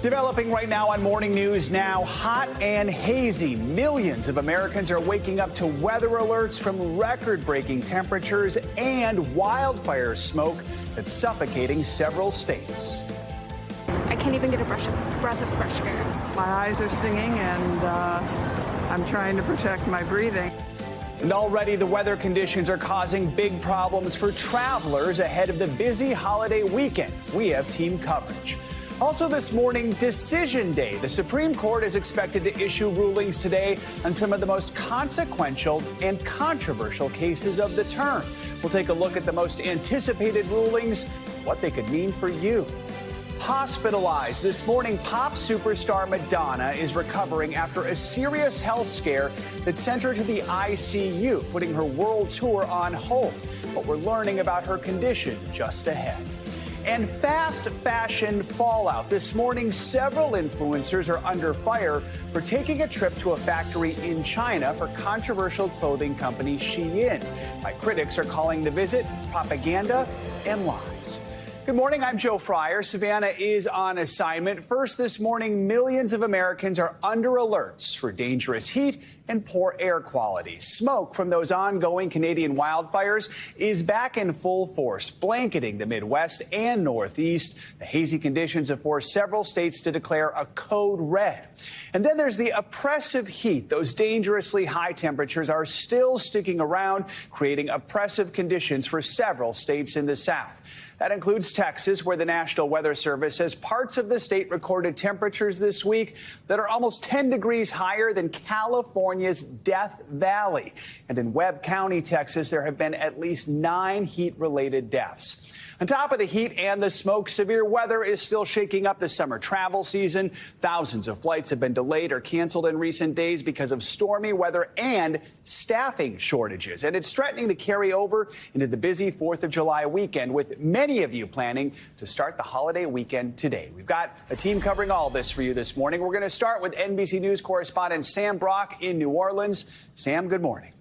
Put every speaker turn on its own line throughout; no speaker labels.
Developing right now on Morning News Now, hot and hazy. Millions of Americans are waking up to weather alerts from record-breaking temperatures and wildfire smoke that's suffocating several states.
I can't even get a breath of fresh air.
My eyes are stinging and I'm trying to protect my breathing.
And already the weather conditions are causing big problems for travelers ahead of the busy holiday weekend. We have team coverage. Also this morning, Decision Day. The Supreme Court is expected to issue rulings today on some of the most consequential and controversial cases of the term. We'll take a look at the most anticipated rulings, what they could mean for you. Hospitalized this morning, pop superstar Madonna is recovering after a serious health scare that sent her to the ICU, putting her world tour on hold. But we're learning about her condition just ahead. And fast fashion fallout. This morning, several influencers are under fire for taking a trip to a factory in China for controversial clothing company Shein. My critics are calling the visit propaganda and lies. Good morning, I'm Joe Fryer. Savannah is on assignment. First this morning, millions of Americans are under alerts for dangerous heat and poor air quality. Smoke from those ongoing Canadian wildfires is back in full force, blanketing the Midwest and Northeast. The hazy conditions have forced several states to declare a code red. And then there's the oppressive heat. Those dangerously high temperatures are still sticking around, creating oppressive conditions for several states in the South. That includes Texas, where the National Weather Service says parts of the state recorded temperatures this week that are almost 10 degrees higher than California's Death Valley. And in Webb County, Texas, there have been at least 9 heat-related deaths. On top of the heat and the smoke, severe weather is still shaking up the summer travel season. Thousands of flights have been delayed or canceled in recent days because of stormy weather and staffing shortages. And it's threatening to carry over into the busy 4th of July weekend, with many of you planning to start the holiday weekend today. We've got a team covering all this for you this morning. We're going to start with NBC News correspondent Sam Brock in New Orleans. Sam, good morning.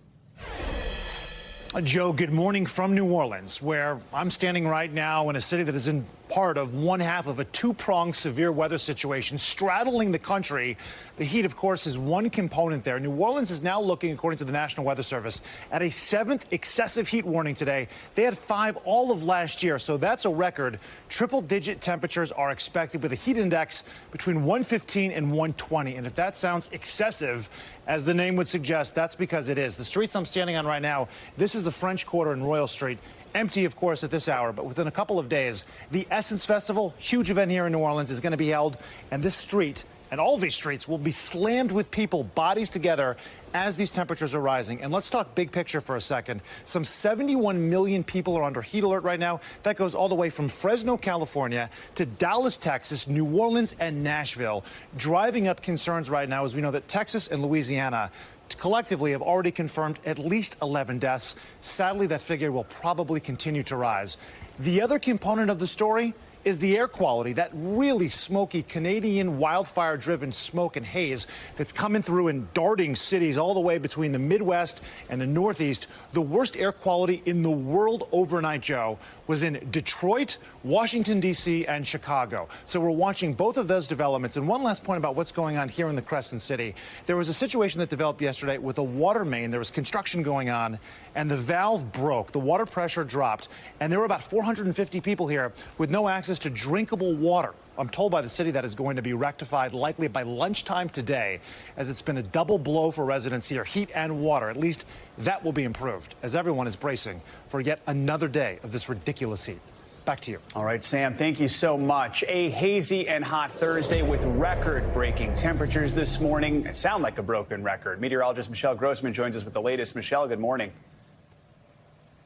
Joe, good morning from New Orleans, where I'm standing right now in a city that is in part of one half of a two-pronged severe weather situation straddling the country. The heat, of course, is one component there. New Orleans is now looking, according to the National Weather Service, at a 7th excessive heat warning today. They had 5 all of last year, so that's a record. Triple-digit temperatures are expected with a heat index between 115 and 120. And if that sounds excessive, as the name would suggest, that's because it is. The streets I'm standing on right now, this is the French Quarter in Royal Street. Empty, of course, at this hour, but within a couple of days, the Essence Festival, huge event here in New Orleans, is going to be held, and this street and all these streets will be slammed with people, bodies together, as these temperatures are rising. And let's talk big picture for a second. Some 71 million people are under heat alert right now. That goes all the way from Fresno, California, to Dallas, Texas, New Orleans, and Nashville, driving up concerns right now as we know that Texas and Louisiana collectively have already confirmed at least 11 deaths. Sadly, that figure will probably continue to rise. The other component of the story is the air quality, that really smoky Canadian wildfire-driven smoke and haze that's coming through and darting cities all the way between the Midwest and the Northeast. The worst air quality in the world overnight, Joe, was in Detroit, Washington, D.C., and Chicago. So we're watching both of those developments. And one last point about what's going on here in the Crescent City. There was a situation that developed yesterday with a water main. There was construction going on, and the valve broke. The water pressure dropped, and there were about 450 people here with no access to drinkable water. I'm told by the city that is going to be rectified likely by lunchtime today, as it's been a double blow for residents here, heat and water. At least that will be improved, as everyone is bracing for yet another day of this ridiculous heat. Back to you.
All right, Sam, thank you so much. A hazy and hot Thursday with record-breaking temperatures this morning. It sound like a broken record. Meteorologist Michelle Grossman joins us with the latest. Michelle, good morning.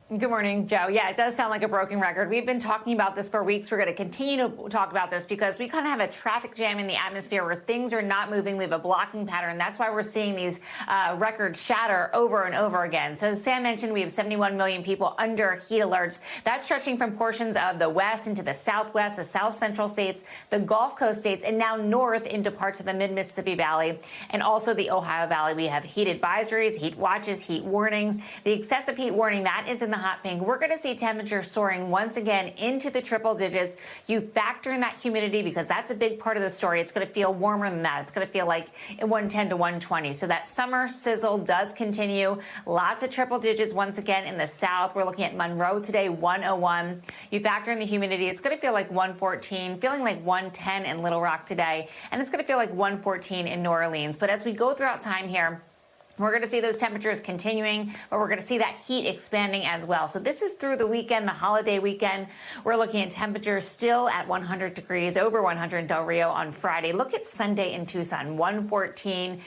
Good morning, Joe. Yeah, it does sound like a broken record. We've been talking about this for weeks. We're going to continue to talk about this because we kind of have a traffic jam in the atmosphere where things are not moving. We have a blocking pattern. That's why we're seeing these records shatter over and over again. So as Sam mentioned, we have 71 million people under heat alerts. That's stretching from portions of the west into the southwest, the south central states, the Gulf Coast states, and now north into parts of the mid-Mississippi Valley and also the Ohio Valley. We have heat advisories, heat watches, heat warnings. The excessive heat warning, that is in the the hot pink. We're going to see temperatures soaring once again into the triple digits. You factor in that humidity because that's a big part of the story. It's going to feel warmer than that. It's going to feel like 110 to 120. So that summer sizzle does continue. Lots of triple digits once again in the south. We're looking at Monroe today, 101. You factor in the humidity. It's going to feel like 114, feeling like 110 in Little Rock today. And it's going to feel like 114 in New Orleans. But as we go throughout time here, we're going to see those temperatures continuing, but we're going to see that heat expanding as well. So this is through the weekend, the holiday weekend. We're looking at temperatures still at 100 degrees, over 100 in Del Rio on Friday. Look at Sunday in Tucson, 114.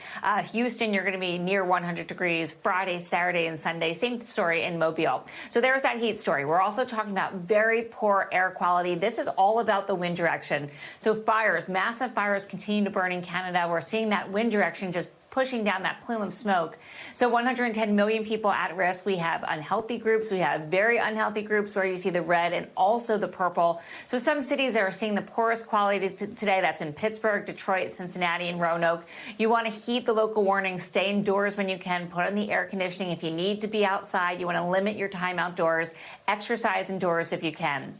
Houston, you're going to be near 100 degrees. Friday, Saturday, and Sunday. Same story in Mobile. So there's that heat story. We're also talking about very poor air quality. This is all about the wind direction. So fires, massive fires continue to burn in Canada. We're seeing that wind direction just pushing down that plume of smoke. So 110 million people at risk. We have unhealthy groups. We have very unhealthy groups where you see the red and also the purple. So some cities that are seeing the poorest quality today, that's in Pittsburgh, Detroit, Cincinnati, and Roanoke. You want to heed the local warnings. Stay indoors when you can. Put on the air conditioning if you need to be outside. You want to limit your time outdoors. Exercise indoors if you can.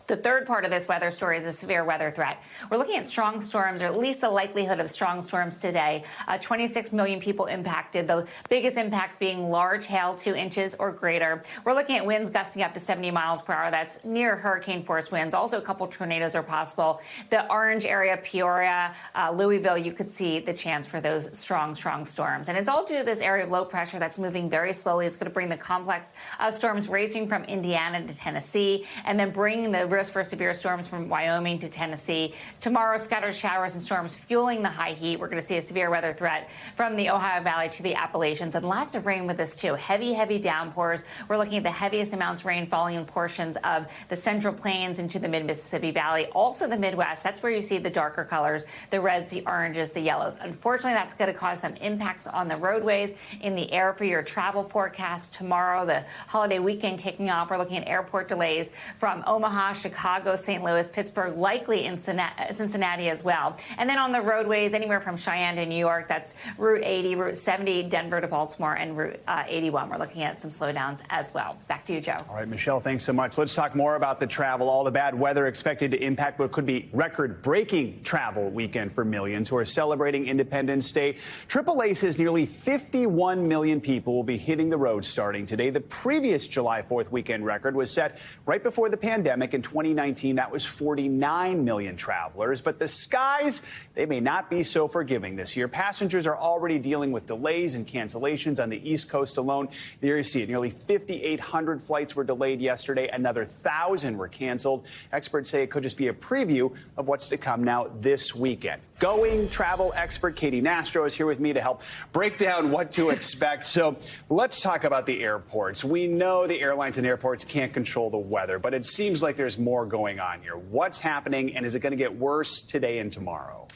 The third part of this weather story is a severe weather threat. We're looking at strong storms, or at least the likelihood of strong storms today. 26 million people impacted, the biggest impact being large hail, 2 inches or greater. We're looking at winds gusting up to 70 miles per hour. That's near hurricane force winds. Also, a couple tornadoes are possible. The orange area, Peoria, Louisville, you could see the chance for those strong storms. And it's all due to this area of low pressure that's moving very slowly. It's going to bring the complex of storms racing from Indiana to Tennessee, and then bringing the for severe storms from Wyoming to Tennessee. Tomorrow, scattered showers and storms fueling the high heat. We're going to see a severe weather threat from the Ohio Valley to the Appalachians, and lots of rain with this too. Heavy downpours. We're looking at the heaviest amounts of rain falling in portions of the Central Plains into the mid-Mississippi Valley. Also the Midwest. That's where you see the darker colors, the reds, the oranges, the yellows. Unfortunately, that's going to cause some impacts on the roadways, in the air for your travel forecast tomorrow. The holiday weekend kicking off. We're looking at airport delays from Omaha, Chicago, St. Louis, Pittsburgh, likely in Cincinnati as well. And then on the roadways, anywhere from Cheyenne to New York, that's Route 80, Route 70, Denver to Baltimore, and Route 81. We're looking at some slowdowns as well. Back to you, Joe.
All right, Michelle, thanks so much. Let's talk more about the travel. All the bad weather expected to impact what could be record-breaking travel weekend for millions who are celebrating Independence Day. AAA says nearly 51 million people will be hitting the road starting today. The previous July 4th weekend record was set right before the pandemic in 2019. That was 49 million travelers. But the skies, they may not be so forgiving this year. Passengers are already dealing with delays and cancellations on the East Coast alone. There you see it. Nearly 5,800 flights were delayed yesterday. Another 1,000 were canceled. Experts say it could just be a preview of what's to come now this weekend. Going travel expert Katie Nastro is here with me to help break down what to expect. So let's talk about the airports. We know the airlines and airports can't control the weather, but it seems like there's more going on here. What's happening, and is it going to get worse today and tomorrow?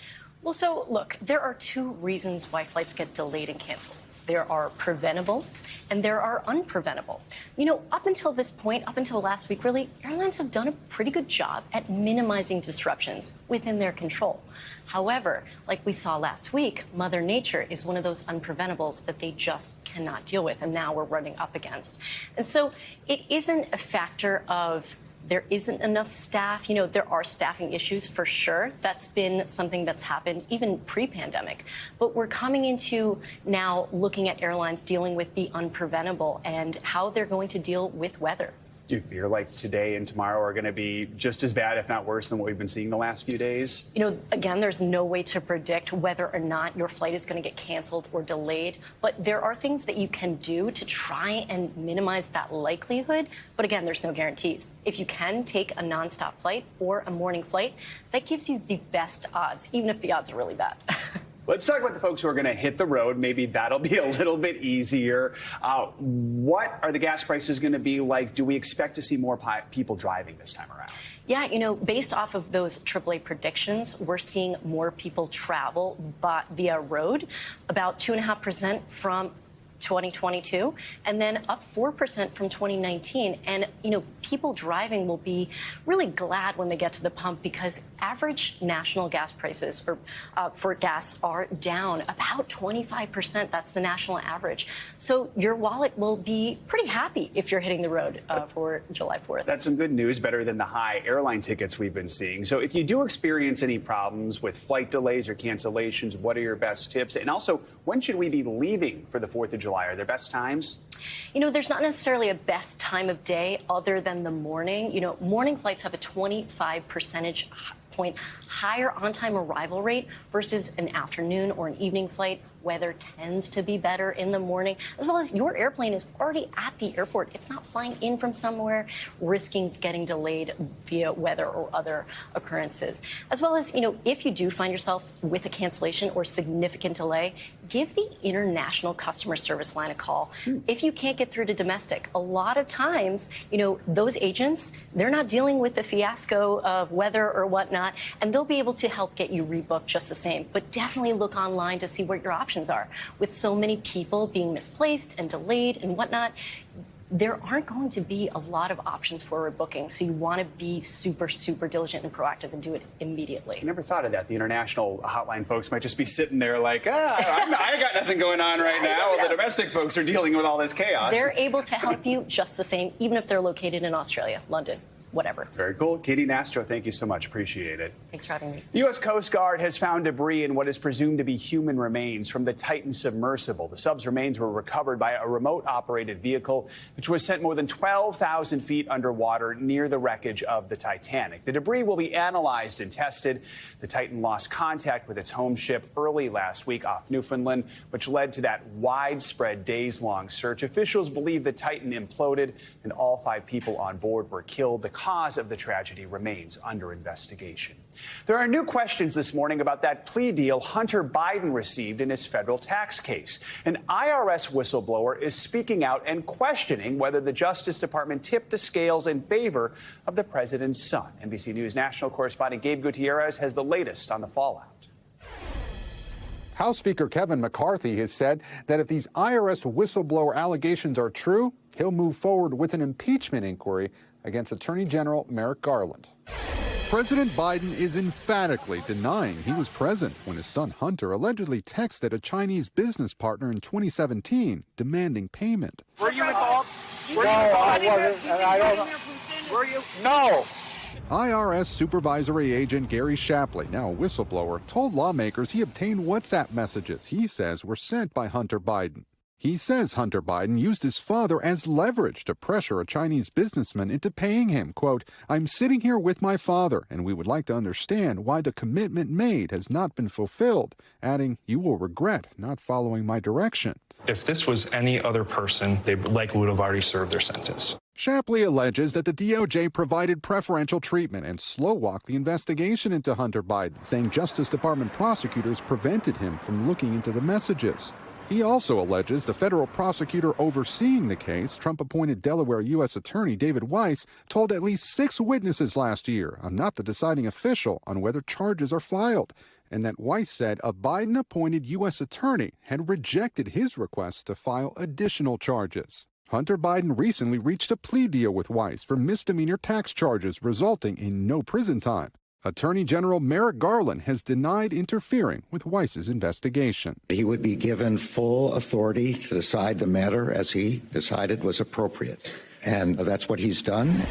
Well, so look, there are 2 reasons why flights get delayed and canceled. There are preventable and there are unpreventable. You know, up until this point, up until last week, really, airlines have done a pretty good job at minimizing disruptions within their control. However, like we saw last week, Mother Nature is one of those unpreventables that they just cannot deal with, and now we're running up against. And so it isn't a factor of there isn't enough staff. You know, there are staffing issues for sure. That's been something that's happened even pre-pandemic. But we're coming into now looking at airlines dealing with the unpreventable and how they're going to deal with weather.
Do you feel like today and tomorrow are going to be just as bad, if not worse, than what we've been seeing the last few days?
You know, again, there's no way to predict whether or not your flight is going to get canceled or delayed. But there are things that you can do to try and minimize that likelihood. But again, there's no guarantees. If you can take a nonstop flight or a morning flight, that gives you the best odds, even if the odds are really bad.
Let's talk about the folks who are going to hit the road. Maybe that'll be a little bit easier. What are the gas prices going to be like? Do we expect to see more people driving this time around?
Yeah, you know, based off of those AAA predictions, we're seeing more people travel via road, about 2.5% from 2022, and then up 4% from 2019. And, people driving will be really glad when they get to the pump because average national gas prices for gas are down about 25%. That's the national average. So your wallet will be pretty happy if you're hitting the road for July 4th.
That's some good news, better than the high airline tickets we've been seeing. So if you do experience any problems with flight delays or cancellations, what are your best tips? And also, when should we be leaving for the 4th of July? Are there best times?
There's not necessarily a best time of day other than the morning. Morning flights have a 25 percentage point higher on-time arrival rate versus an afternoon or an evening flight. Weather tends to be better in the morning, as well as your airplane is already at the airport. It's not flying in from somewhere, risking getting delayed via weather or other occurrences. As well as, if you do find yourself with a cancellation or significant delay, give the international customer service line a call. If you can't get through to domestic, a lot of times, those agents, they're not dealing with the fiasco of weather or whatnot, and they'll be able to help get you rebooked just the same. But definitely look online to see what your options are. With so many people being misplaced and delayed and whatnot, there aren't going to be a lot of options for rebooking. So you want to be super, super diligent and proactive and do it immediately.
I never thought of that. The international hotline folks might just be sitting there like, I got nothing going on right now. Well, the domestic folks are dealing with all this chaos.
They're able to help you just the same, even if they're located in Australia, London. Whatever.
Very cool. Katie Nastro, thank you so much. Appreciate it.
Thanks for having me.
The U.S. Coast Guard has found debris in what is presumed to be human remains from the Titan submersible. The sub's remains were recovered by a remote-operated vehicle, which was sent more than 12,000 feet underwater near the wreckage of the Titanic. The debris will be analyzed and tested. The Titan lost contact with its home ship early last week off Newfoundland, which led to that widespread days-long search. Officials believe the Titan imploded and all 5 people on board were killed. The cause of the tragedy remains under investigation. There are new questions this morning about that plea deal Hunter Biden received in his federal tax case. An IRS whistleblower is speaking out and questioning whether the Justice Department tipped the scales in favor of the president's son. NBC News national correspondent Gabe Gutierrez has the latest on the fallout.
House Speaker Kevin McCarthy has said that if these IRS whistleblower allegations are true, he'll move forward with an impeachment inquiry against Attorney General Merrick Garland. President Biden is emphatically denying he was present when his son Hunter allegedly texted a Chinese business partner in 2017 demanding payment.
Were you involved?
No, I wasn't, and I don't know.
Were you?
No! IRS Supervisory Agent Gary Shapley, now a whistleblower, told lawmakers he obtained WhatsApp messages he says were sent by Hunter Biden. He says Hunter Biden used his father as leverage to pressure a Chinese businessman into paying him. Quote, "I'm sitting here with my father, and we would like to understand why the commitment made has not been fulfilled," adding, "You will regret not following my direction."
If this was any other person, they likely would have already served their sentence.
Shapley alleges that the DOJ provided preferential treatment and slow-walked the investigation into Hunter Biden, saying Justice Department prosecutors prevented him from looking into the messages. He also alleges the federal prosecutor overseeing the case, Trump-appointed Delaware U.S. Attorney David Weiss, told at least 6 witnesses last year, I'm not the deciding official on whether charges are filed, and that Weiss said a Biden-appointed U.S. attorney had rejected his request to file additional charges. Hunter Biden recently reached a plea deal with Weiss for misdemeanor tax charges, resulting in no prison time. Attorney General Merrick Garland has denied interfering with Weiss's investigation.
He would be given full authority to decide the matter as he decided was appropriate, and that's what he's done.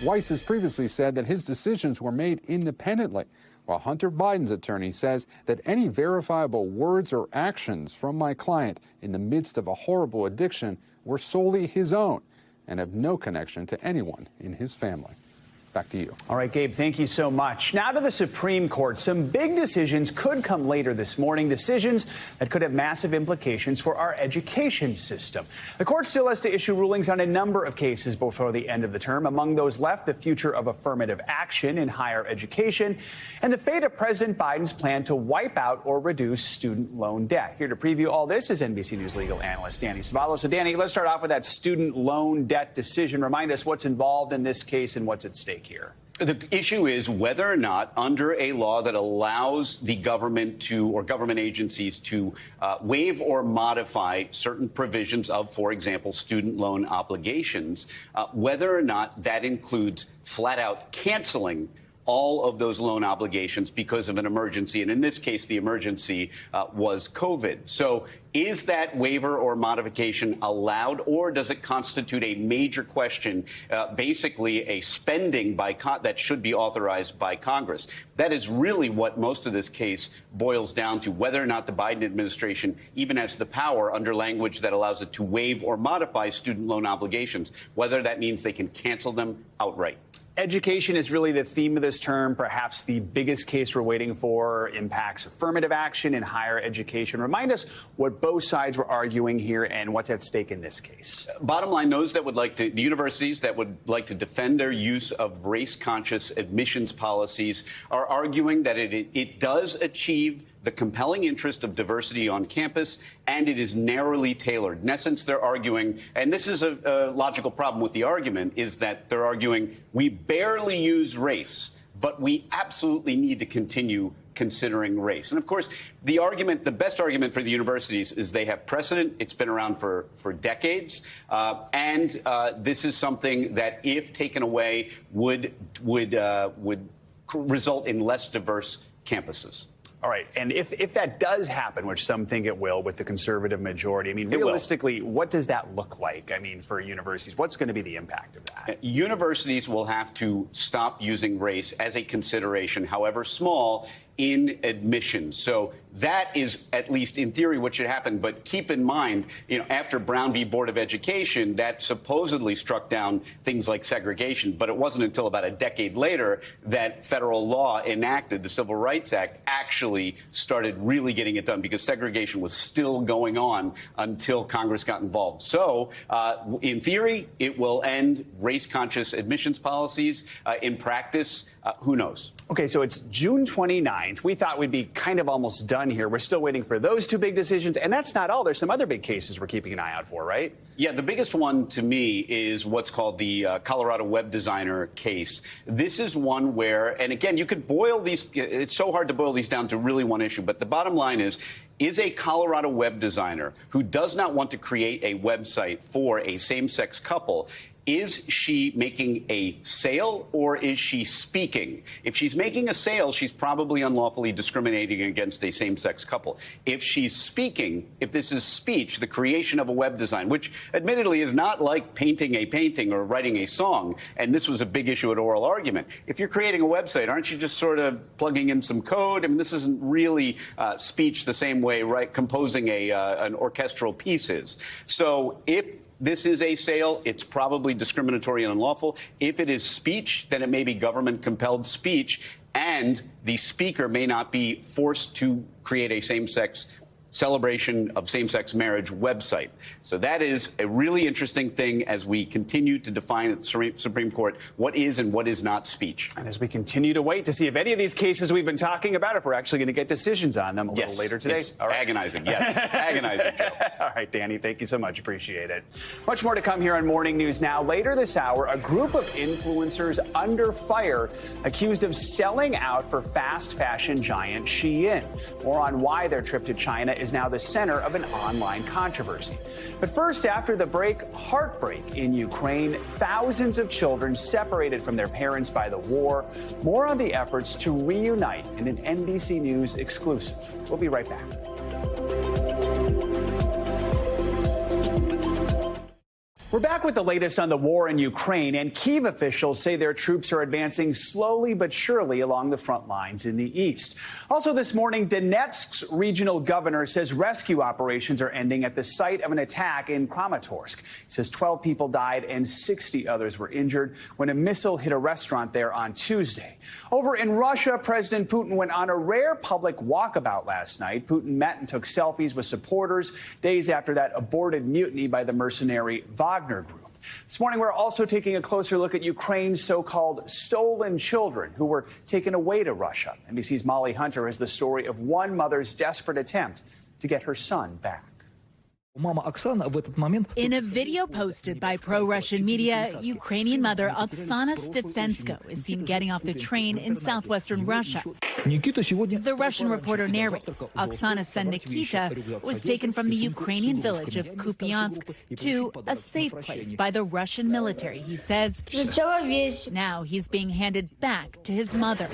Weiss has previously said that his decisions were made independently, while Hunter Biden's attorney says that any verifiable words or actions from my client in the midst of a horrible addiction were solely his own and have no connection to anyone in his family. Back to you.
All right, Gabe, thank you so much. Now to the Supreme Court. Some big decisions could come later this morning, decisions that could have massive implications for our education system. The court still has to issue rulings on a number of cases before the end of the term. Among those left, the future of affirmative action in higher education and the fate of President Biden's plan to wipe out or reduce student loan debt. Here to preview all this is NBC News legal analyst Danny Savallo. So, Danny, let's start off with that student loan debt decision. Remind us what's involved in this case and what's at stake here.
The issue is whether or not, under a law that allows the government to, or government agencies to waive or modify certain provisions of, for example, student loan obligations, whether or not that includes flat out canceling all of those loan obligations because of an emergency. And in this case, the emergency was COVID. So is that waiver or modification allowed, or does it constitute a major question, basically a spending by that should be authorized by Congress? That is really what most of this case boils down to, whether or not the Biden administration even has the power under language that allows it to waive or modify student loan obligations, whether that means they can cancel them outright.
Education is really the theme of this term. Perhaps the biggest case we're waiting for impacts affirmative action in higher education. Remind us what both sides were arguing here and what's at stake in this case.
Bottom line, those that would like to, the universities that would like to defend their use of race-conscious admissions policies are arguing that it does achieve the compelling interest of diversity on campus, and it is narrowly tailored. In essence, they're arguing, and this is a logical problem with the argument, is that they're arguing we barely use race, but we absolutely need to continue considering race. And of course, the argument, the best argument for the universities is they have precedent. It's been around for decades. And this is something that, if taken away, would result in less diverse campuses.
All right. And if that does happen, which some think it will with the conservative majority, I mean, realistically, what does that look like? I mean, for universities, what's going to be the impact of that?
Universities will have to stop using race as a consideration, however small, in admissions. So that is, at least in theory, what should happen. But keep in mind, after Brown v. Board of Education, that supposedly struck down things like segregation. But it wasn't until about a decade later that federal law enacted, the Civil Rights Act, actually started really getting it done, because segregation was still going on until Congress got involved. So in theory, it will end race-conscious admissions policies. In practice, who knows?
Okay, so it's June 29th. We thought we'd be kind of almost done here. We're still waiting for those two big decisions. And that's not all. There's some other big cases we're keeping an eye out for, right?
Yeah, the biggest one to me is what's called the Colorado web designer case. This is one where, and again, you could boil these, it's so hard to boil these down to really one issue. But the bottom line is a Colorado web designer who does not want to create a website for a same-sex couple, is she making a sale, or is she speaking? If she's making a sale, she's probably unlawfully discriminating against a same-sex couple. If she's speaking, if this is speech, the creation of a web design, which admittedly is not like painting a painting or writing a song, and this was a big issue at oral argument. If you're creating a website, aren't you just sort of plugging in some code? I mean, this isn't really speech the same way, right, composing an orchestral piece is. So if this is a sale, it's probably discriminatory and unlawful. If it is speech, then it may be government-compelled speech, and the speaker may not be forced to create a same-sex celebration of same-sex marriage website. So that is a really interesting thing as we continue to define at the Supreme Court what is and what is not speech.
And as we continue to wait to see if any of these cases we've been talking about, if we're actually going to get decisions on them a little later today.
All right. Agonizing, yes. Agonizing, Joe.
All right, Danny, thank you so much. Appreciate it. Much more to come here on Morning News Now. Later this hour, a group of influencers under fire accused of selling out for fast fashion giant Shein. More on why their trip to China is now the center of an online controversy. But first, after the break, heartbreak in Ukraine. Thousands of children separated from their parents by the war. More on the efforts to reunite in an NBC News exclusive. We'll be right back. We're back with the latest on the war in Ukraine, and Kyiv officials say their troops are advancing slowly but surely along the front lines in the east. Also this morning, Donetsk's regional governor says rescue operations are ending at the site of an attack in Kramatorsk. He says 12 people died and 60 others were injured when a missile hit a restaurant there on Tuesday. Over in Russia, President Putin went on a rare public walkabout last night. Putin met and took selfies with supporters days after that aborted mutiny by the mercenary Wagner Group. This morning, we're also taking a closer look at Ukraine's so-called stolen children who were taken away to Russia. NBC's Molly Hunter has the story of one mother's desperate attempt to get her son back.
In a video posted by pro-Russian media, Ukrainian mother Oksana Stitsenko is seen getting off the train in southwestern Russia. The Russian reporter narrates Oksana's son Nikita was taken from the Ukrainian village of Kupiansk to a safe place by the Russian military, he says. Now he's being handed back to his mother.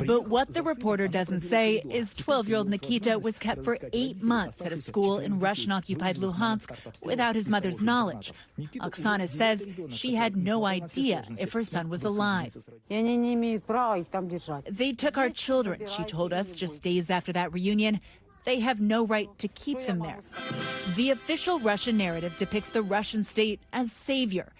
But what the reporter doesn't say is 12-year-old Nikita was kept for 8 months at a school in Russian-occupied Luhansk without his mother's knowledge. Oksana says she had no idea if her son was alive. They took our children, she told us just days after that reunion. They have no right to keep them there. The official Russian narrative depicts the Russian state as savior.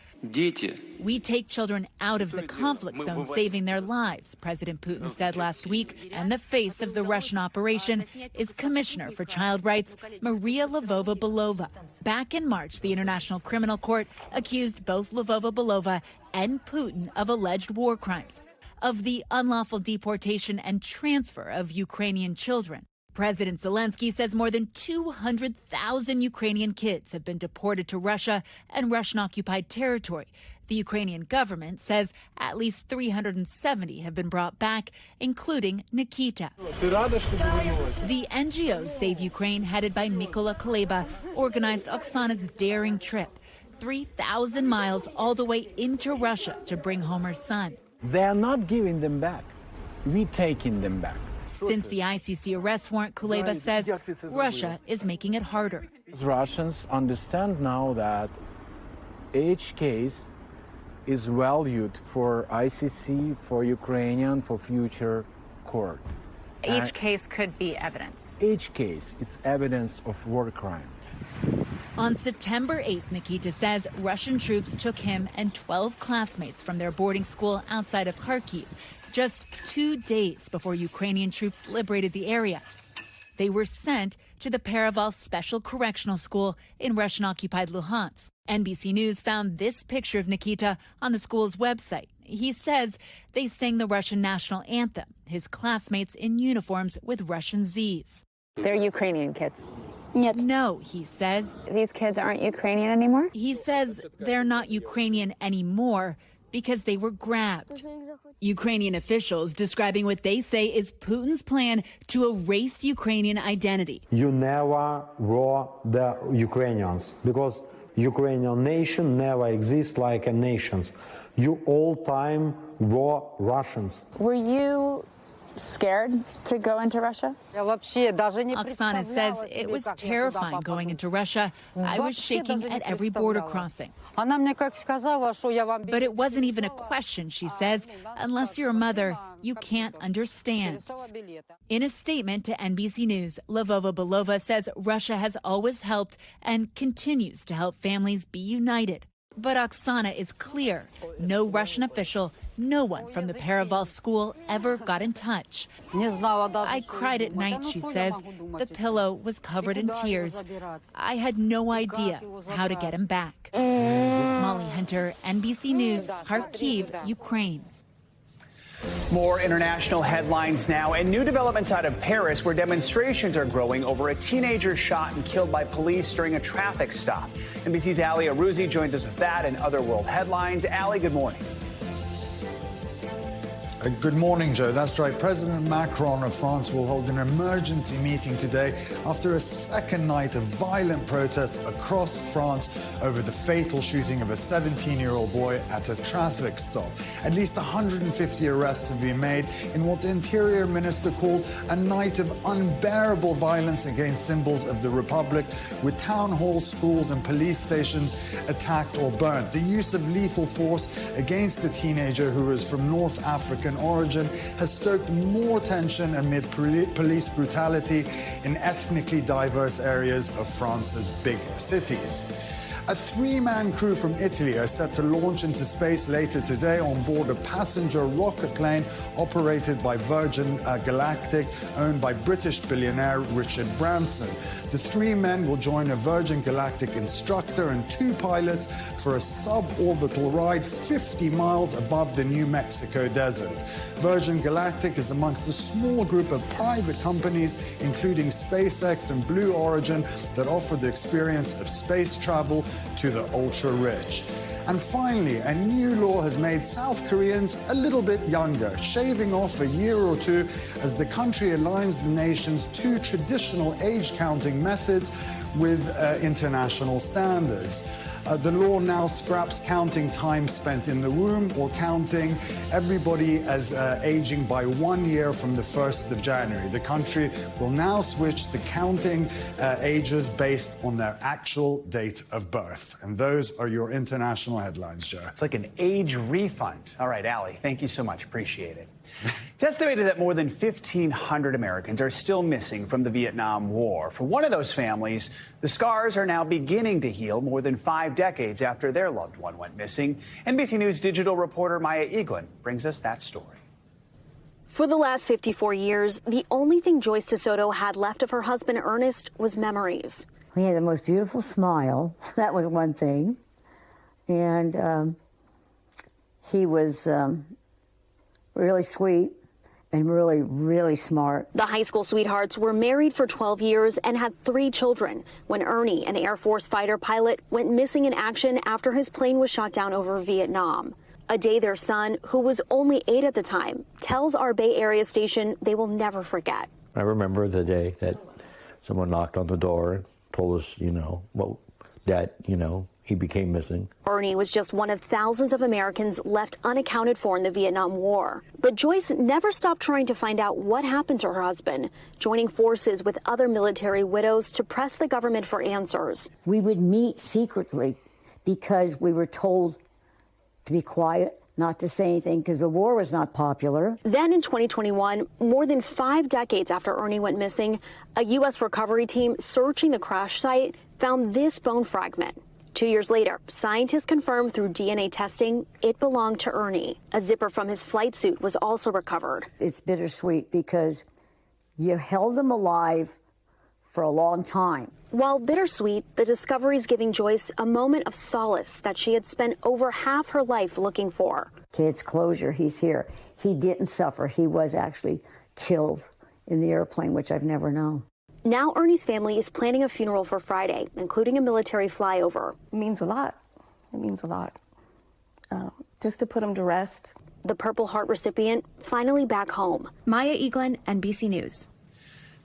We take children out of the conflict zone, saving their lives, President Putin said last week. And the face of the Russian operation is Commissioner for Child Rights, Maria Lvova-Belova. Back in March, the International Criminal Court accused both Lvova-Belova and Putin of alleged war crimes, of the unlawful deportation and transfer of Ukrainian children. President Zelensky says more than 200,000 Ukrainian kids have been deported to Russia and Russian-occupied territory. The Ukrainian government says at least 370 have been brought back, including Nikita. The NGO Save Ukraine, headed by Mykola Kuleba, organized Oksana's daring trip, 3,000 miles all the way into Russia to bring home her son.
They are not giving them back. We're taking them back.
Since the ICC arrest warrant, Kuleba says Russia is making it harder.
Russians understand now that each case is valued for ICC, for Ukrainian, for future court.
Each case could be evidence.
Each case, it's evidence of war crime.
On September 8th, Nikita says Russian troops took him and 12 classmates from their boarding school outside of Kharkiv, just 2 days before Ukrainian troops liberated the area. They were sent to the Paraval Special Correctional School in Russian-occupied Luhansk. NBC News found this picture of Nikita on the school's website. He says they sang the Russian national anthem, his classmates in uniforms with Russian Zs.
They're Ukrainian kids.
No, he says.
These kids aren't Ukrainian anymore?
He says they're not Ukrainian anymore because they were grabbed. Ukrainian officials describing what they say is Putin's plan to erase Ukrainian identity.
You never were the Ukrainians because Ukrainian nation never exists like a nation. You all time were Russians.
Were you scared to go into Russia?
Oksana says it was terrifying going into Russia. I was shaking at every border crossing. But it wasn't even a question, she says. Unless you're a mother, you can't understand. In a statement to NBC News, Lvova-Belova says Russia has always helped and continues to help families be united. But Oksana is clear. No Russian official, no one from the Paraval school ever got in touch. I cried at night, she says. The pillow was covered in tears. I had no idea how to get him back. Molly Hunter, NBC News, Kharkiv, Ukraine.
More international headlines now, and new developments out of Paris, where demonstrations are growing over a teenager shot and killed by police during a traffic stop. NBC's Ali Arouzi joins us with that and other world headlines. Ali, good morning.
Good morning, Joe. That's right. President Macron of France will hold an emergency meeting today after a second night of violent protests across France over the fatal shooting of a 17-year-old boy at a traffic stop. At least 150 arrests have been made in what the Interior Minister called a night of unbearable violence against symbols of the Republic, with town halls, schools and police stations attacked or burnt. The use of lethal force against the teenager, who is from North African origin, has stoked more tension amid police brutality in ethnically diverse areas of France's big cities. A three-man crew from Italy are set to launch into space later today on board a passenger rocket plane operated by Virgin Galactic, owned by British billionaire Richard Branson. The three men will join a Virgin Galactic instructor and two pilots for a suborbital ride 50 miles above the New Mexico desert. Virgin Galactic is amongst a small group of private companies, including SpaceX and Blue Origin, that offer the experience of space travel to the ultra-rich. And finally, a new law has made South Koreans a little bit younger, shaving off a year or two as the country aligns the nation's two traditional age-counting methods with international standards. The law now scraps counting time spent in the womb or counting everybody as aging by 1 year from the 1st of January. The country will now switch to counting ages based on their actual date of birth. And those are your international headlines, Joe.
It's like an age refund. All right, Allie, thank you so much. Appreciate it. It's estimated that more than 1,500 Americans are still missing from the Vietnam War. For one of those families, the scars are now beginning to heal more than 5 decades after their loved one went missing. NBC News Digital reporter Maya Eaglin brings us that story.
For the last 54 years, the only thing Joyce DeSoto had left of her husband Ernest was memories.
He had the most beautiful smile. That was one thing. And he was really sweet and really, really smart.
The high school sweethearts were married for 12 years and had 3 children when Ernie, an Air Force fighter pilot, went missing in action after his plane was shot down over Vietnam. A day their son, who was only 8 at the time, tells our Bay Area station they will never forget.
I remember the day that someone knocked on the door and told us, that, he became missing.
Ernie was just one of thousands of Americans left unaccounted for in the Vietnam War. But Joyce never stopped trying to find out what happened to her husband, joining forces with other military widows to press the government for answers.
We would meet secretly because we were told to be quiet, not to say anything, because the war was not popular.
Then in 2021, more than 5 decades after Ernie went missing, a U.S. recovery team searching the crash site found this bone fragment. 2 years later, scientists confirmed through DNA testing it belonged to Ernie. A zipper from his flight suit was also recovered.
It's bittersweet because you held him alive for a long time.
While bittersweet, the discovery is giving Joyce a moment of solace that she had spent over half her life looking for.
Okay, it's closure. He's here. He didn't suffer. He was actually killed in the airplane, which I've never known.
Now Ernie's family is planning a funeral for Friday, including a military flyover.
It means a lot. It means a lot. Just to put him to rest.
The Purple Heart recipient finally back home. Maya Eaglin, NBC News.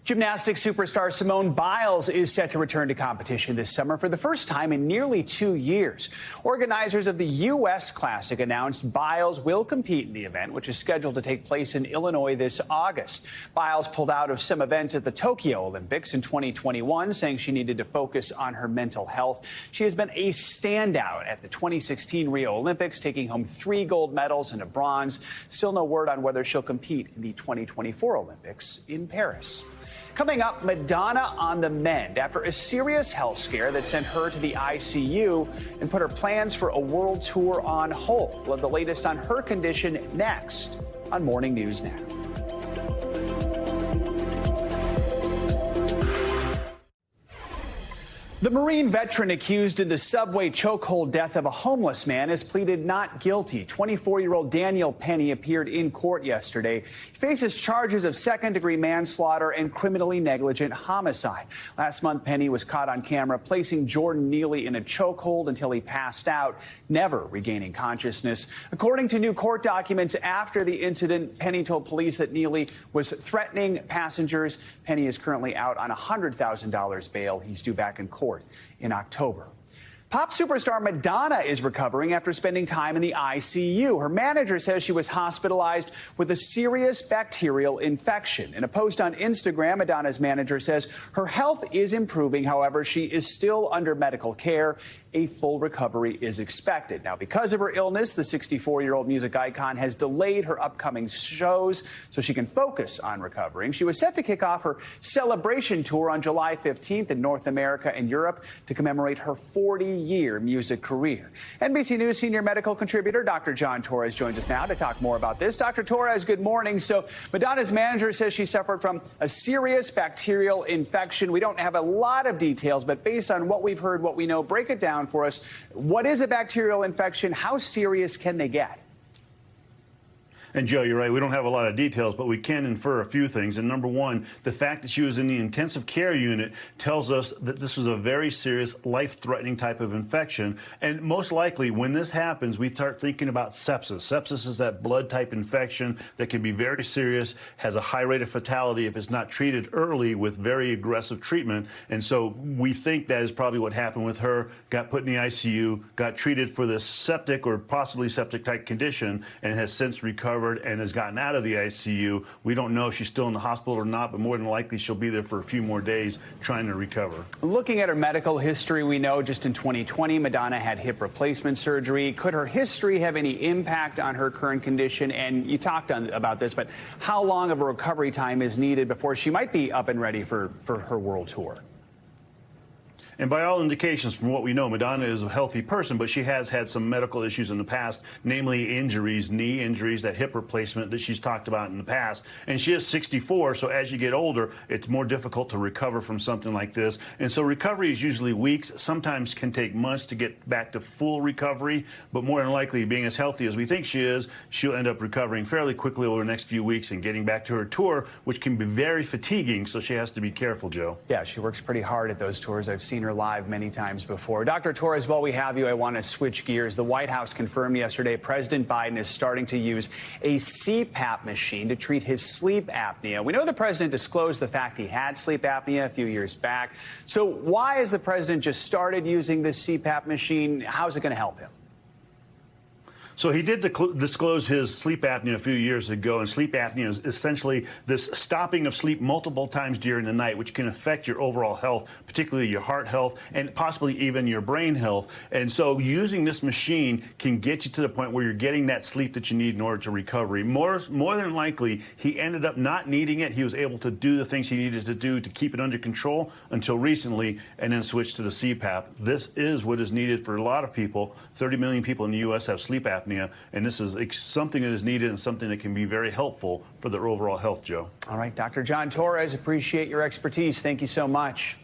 Gymnastics superstar Simone Biles is set to return to competition this summer for the first time in nearly 2 years. Organizers of the U.S. Classic announced Biles will compete in the event, which is scheduled to take place in Illinois this August. Biles pulled out of some events at the Tokyo Olympics in 2021, saying she needed to focus on her mental health. She has been a standout at the 2016 Rio Olympics, taking home 3 gold medals and a bronze. Still no word on whether she'll compete in the 2024 Olympics in Paris. Coming up, Madonna on the mend after a serious health scare that sent her to the ICU and put her plans for a world tour on hold. We'll have the latest on her condition next on Morning News Now. The Marine veteran accused in the subway chokehold death of a homeless man has pleaded not guilty. 24-year-old Daniel Penny appeared in court yesterday. He faces charges of second-degree manslaughter and criminally negligent homicide. Last month, Penny was caught on camera placing Jordan Neely in a chokehold until he passed out, never regaining consciousness. According to new court documents after the incident, Penny told police that Neely was threatening passengers. Penny is currently out on $100,000 bail. He's due back in court in October. Pop superstar Madonna is recovering after spending time in the ICU. Her manager says she was hospitalized with a serious bacterial infection. In a post on Instagram, Madonna's manager says her health is improving. However, she is still under medical care. A full recovery is expected. Now, because of her illness, the 64-year-old music icon has delayed her upcoming shows so she can focus on recovering. She was set to kick off her celebration tour on July 15th in North America and Europe to commemorate her 40 40-year music career. NBC News senior medical contributor Dr. John Torres joins us now to talk more about this. Dr. Torres, good morning. So Madonna's manager says she suffered from a serious bacterial infection. We don't have a lot of details, but based on what we've heard, what we know, break it down for us. What is a bacterial infection? How serious can they get?
And Joe, you're right. We don't have a lot of details, but we can infer a few things. And number one, the fact that she was in the intensive care unit tells us that this was a very serious, life-threatening type of infection. And most likely, when this happens, we start thinking about sepsis. Sepsis is that blood-type infection that can be very serious, has a high rate of fatality if it's not treated early with very aggressive treatment. And so we think that is probably what happened with her. Got put in the ICU, got treated for this septic or possibly septic-type condition, and has since recovered and has gotten out of the ICU. We don't know if she's still in the hospital or not, but more than likely she'll be there for a few more days trying to recover. Looking at her medical history, we know just in 2020, Madonna had hip replacement surgery. Could her history have any impact on her current condition? And you talked about this, but how long of a recovery time is needed before she might be up and ready for her world tour? And by all indications, from what we know, Madonna is a healthy person, but she has had some medical issues in the past, namely injuries, knee injuries, that hip replacement that she's talked about in the past. And she is 64, so as you get older, it's more difficult to recover from something like this. And so recovery is usually weeks, sometimes can take months to get back to full recovery, but more than likely, being as healthy as we think she is, she'll end up recovering fairly quickly over the next few weeks and getting back to her tour, which can be very fatiguing, so she has to be careful, Joe. Yeah, she works pretty hard at those tours. I've seen her live many times before. Dr. Torres, while we have you, I want to switch gears. The White House confirmed yesterday President Biden is starting to use a CPAP machine to treat his sleep apnea. We know the president disclosed the fact he had sleep apnea a few years back. So why has the president just started using this CPAP machine? How is it going to help him? So he did disclose his sleep apnea a few years ago, and sleep apnea is essentially this stopping of sleep multiple times during the night, which can affect your overall health, particularly your heart health and possibly even your brain health. And so using this machine can get you to the point where you're getting that sleep that you need in order to recover. More than likely, he ended up not needing it. He was able to do the things he needed to do to keep it under control until recently, and then switch to the CPAP. This is what is needed for a lot of people. 30 million people in the U.S. have sleep apnea. And this is something that is needed and something that can be very helpful for their overall health, Joe. All right, Dr. John Torres, appreciate your expertise. Thank you so much.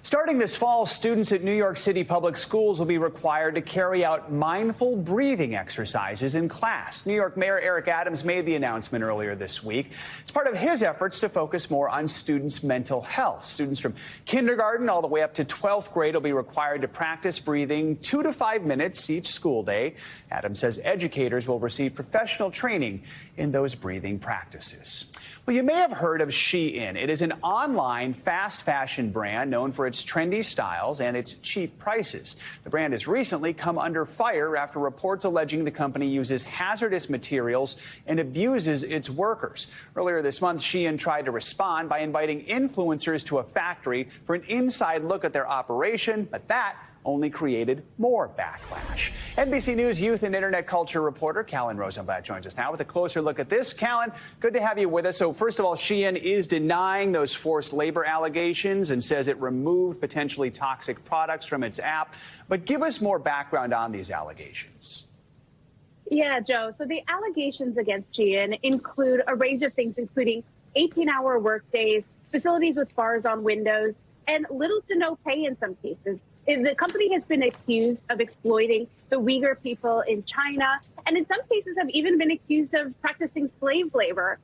Starting this fall, students at New York City public schools will be required to carry out mindful breathing exercises in class. New York Mayor Eric Adams made the announcement earlier this week. It's part of his efforts to focus more on students' mental health. Students from kindergarten all the way up to 12th grade will be required to practice breathing 2 to 5 minutes each school day. Adams says educators will receive professional training in those breathing practices. Well, you may have heard of Shein. It is an online fast fashion brand known for its trendy styles and its cheap prices. The brand has recently come under fire after reports alleging the company uses hazardous materials and abuses its workers. Earlier this month, Shein tried to respond by inviting influencers to a factory for an inside look at their operation, but that only created more backlash. NBC News youth and internet culture reporter Colleen Rosenblatt joins us now with a closer look at this. Colleen, good to have you with us. So first of all, Shein is denying those forced labor allegations and says it removed potentially toxic products from its app. But give us more background on these allegations.
Yeah, Joe. So the allegations against Shein include a range of things, including 18-hour workdays, facilities with bars on windows, and little to no pay in some cases. The company has been accused of exploiting the Uyghur people in China, and in some cases have even been accused of practicing slave labor.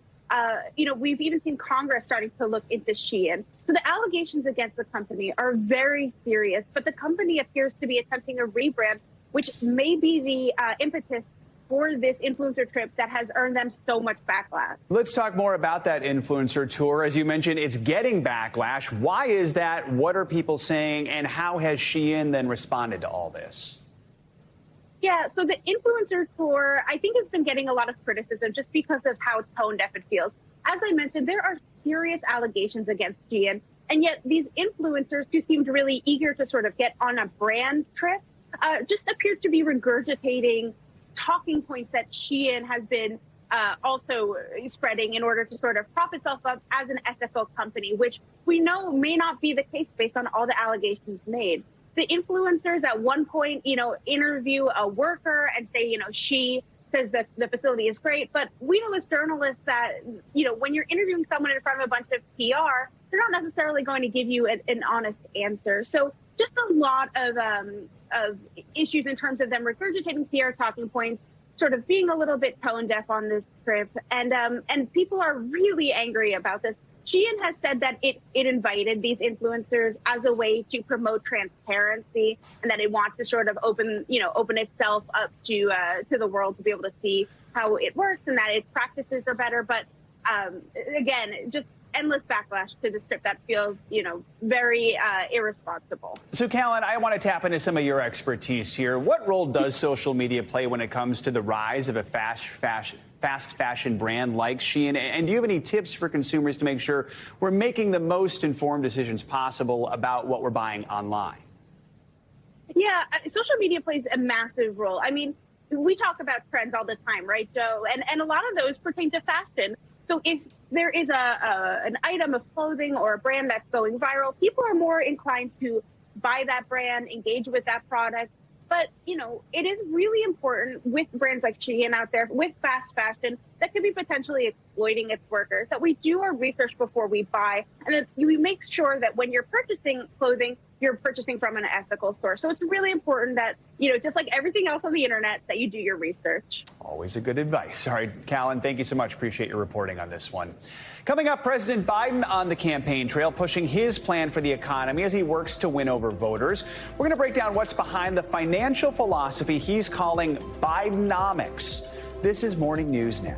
We've even seen Congress starting to look into Shein. So the allegations against the company are very serious, but the company appears to be attempting a rebrand, which may be the impetus for this influencer trip that has earned them so much backlash.
Let's talk more about that influencer tour. As you mentioned, it's getting backlash. Why is that? What are people saying? And how has Shein then responded to all this?
Yeah, so the influencer tour, I think, has been getting a lot of criticism just because of how tone deaf it feels. As I mentioned, there are serious allegations against Shein, and yet these influencers who seemed really eager to sort of get on a brand trip just appeared to be regurgitating talking points that Shein has been also spreading in order to sort of prop itself up as an ethical company, which we know may not be the case based on all the allegations made. the influencers at one point, interview a worker and say, she says that the facility is great. But we know as journalists that, when you're interviewing someone in front of a bunch of PR, they're not necessarily going to give you an honest answer. So just a lot of issues in terms of them regurgitating PR talking points, sort of being a little bit tone deaf on this trip. And people are really angry about this. Sheehan has said that it invited these influencers as a way to promote transparency, and that it wants to sort of open itself up to the world to be able to see how it works and that its practices are better. But again, just endless backlash to this trip that feels, very irresponsible.
So, Callan, I want to tap into some of your expertise here. What role does social media play when it comes to the rise of a fast fashion brand like Shein? And do you have any tips for consumers to make sure we're making the most informed decisions possible about what we're buying online?
Yeah, social media plays a massive role. I mean, we talk about trends all the time, right, Joe? And a lot of those pertain to fashion. So if there is an item of clothing or a brand that's going viral, people are more inclined to buy that brand, engage with that product. But, it is really important with brands like Shein out there, with fast fashion, that could be potentially exploiting its workers, that we do our research before we buy, and that we make sure that when you're purchasing clothing, you're purchasing from an ethical source. So it's really important that, just like everything else on the internet, that you do your research.
Always a good advice. All right, Callan, thank you so much. Appreciate your reporting on this one. Coming up, President Biden on the campaign trail, pushing his plan for the economy as he works to win over voters. We're going to break down what's behind the financial philosophy he's calling Bidenomics. This is Morning News Now.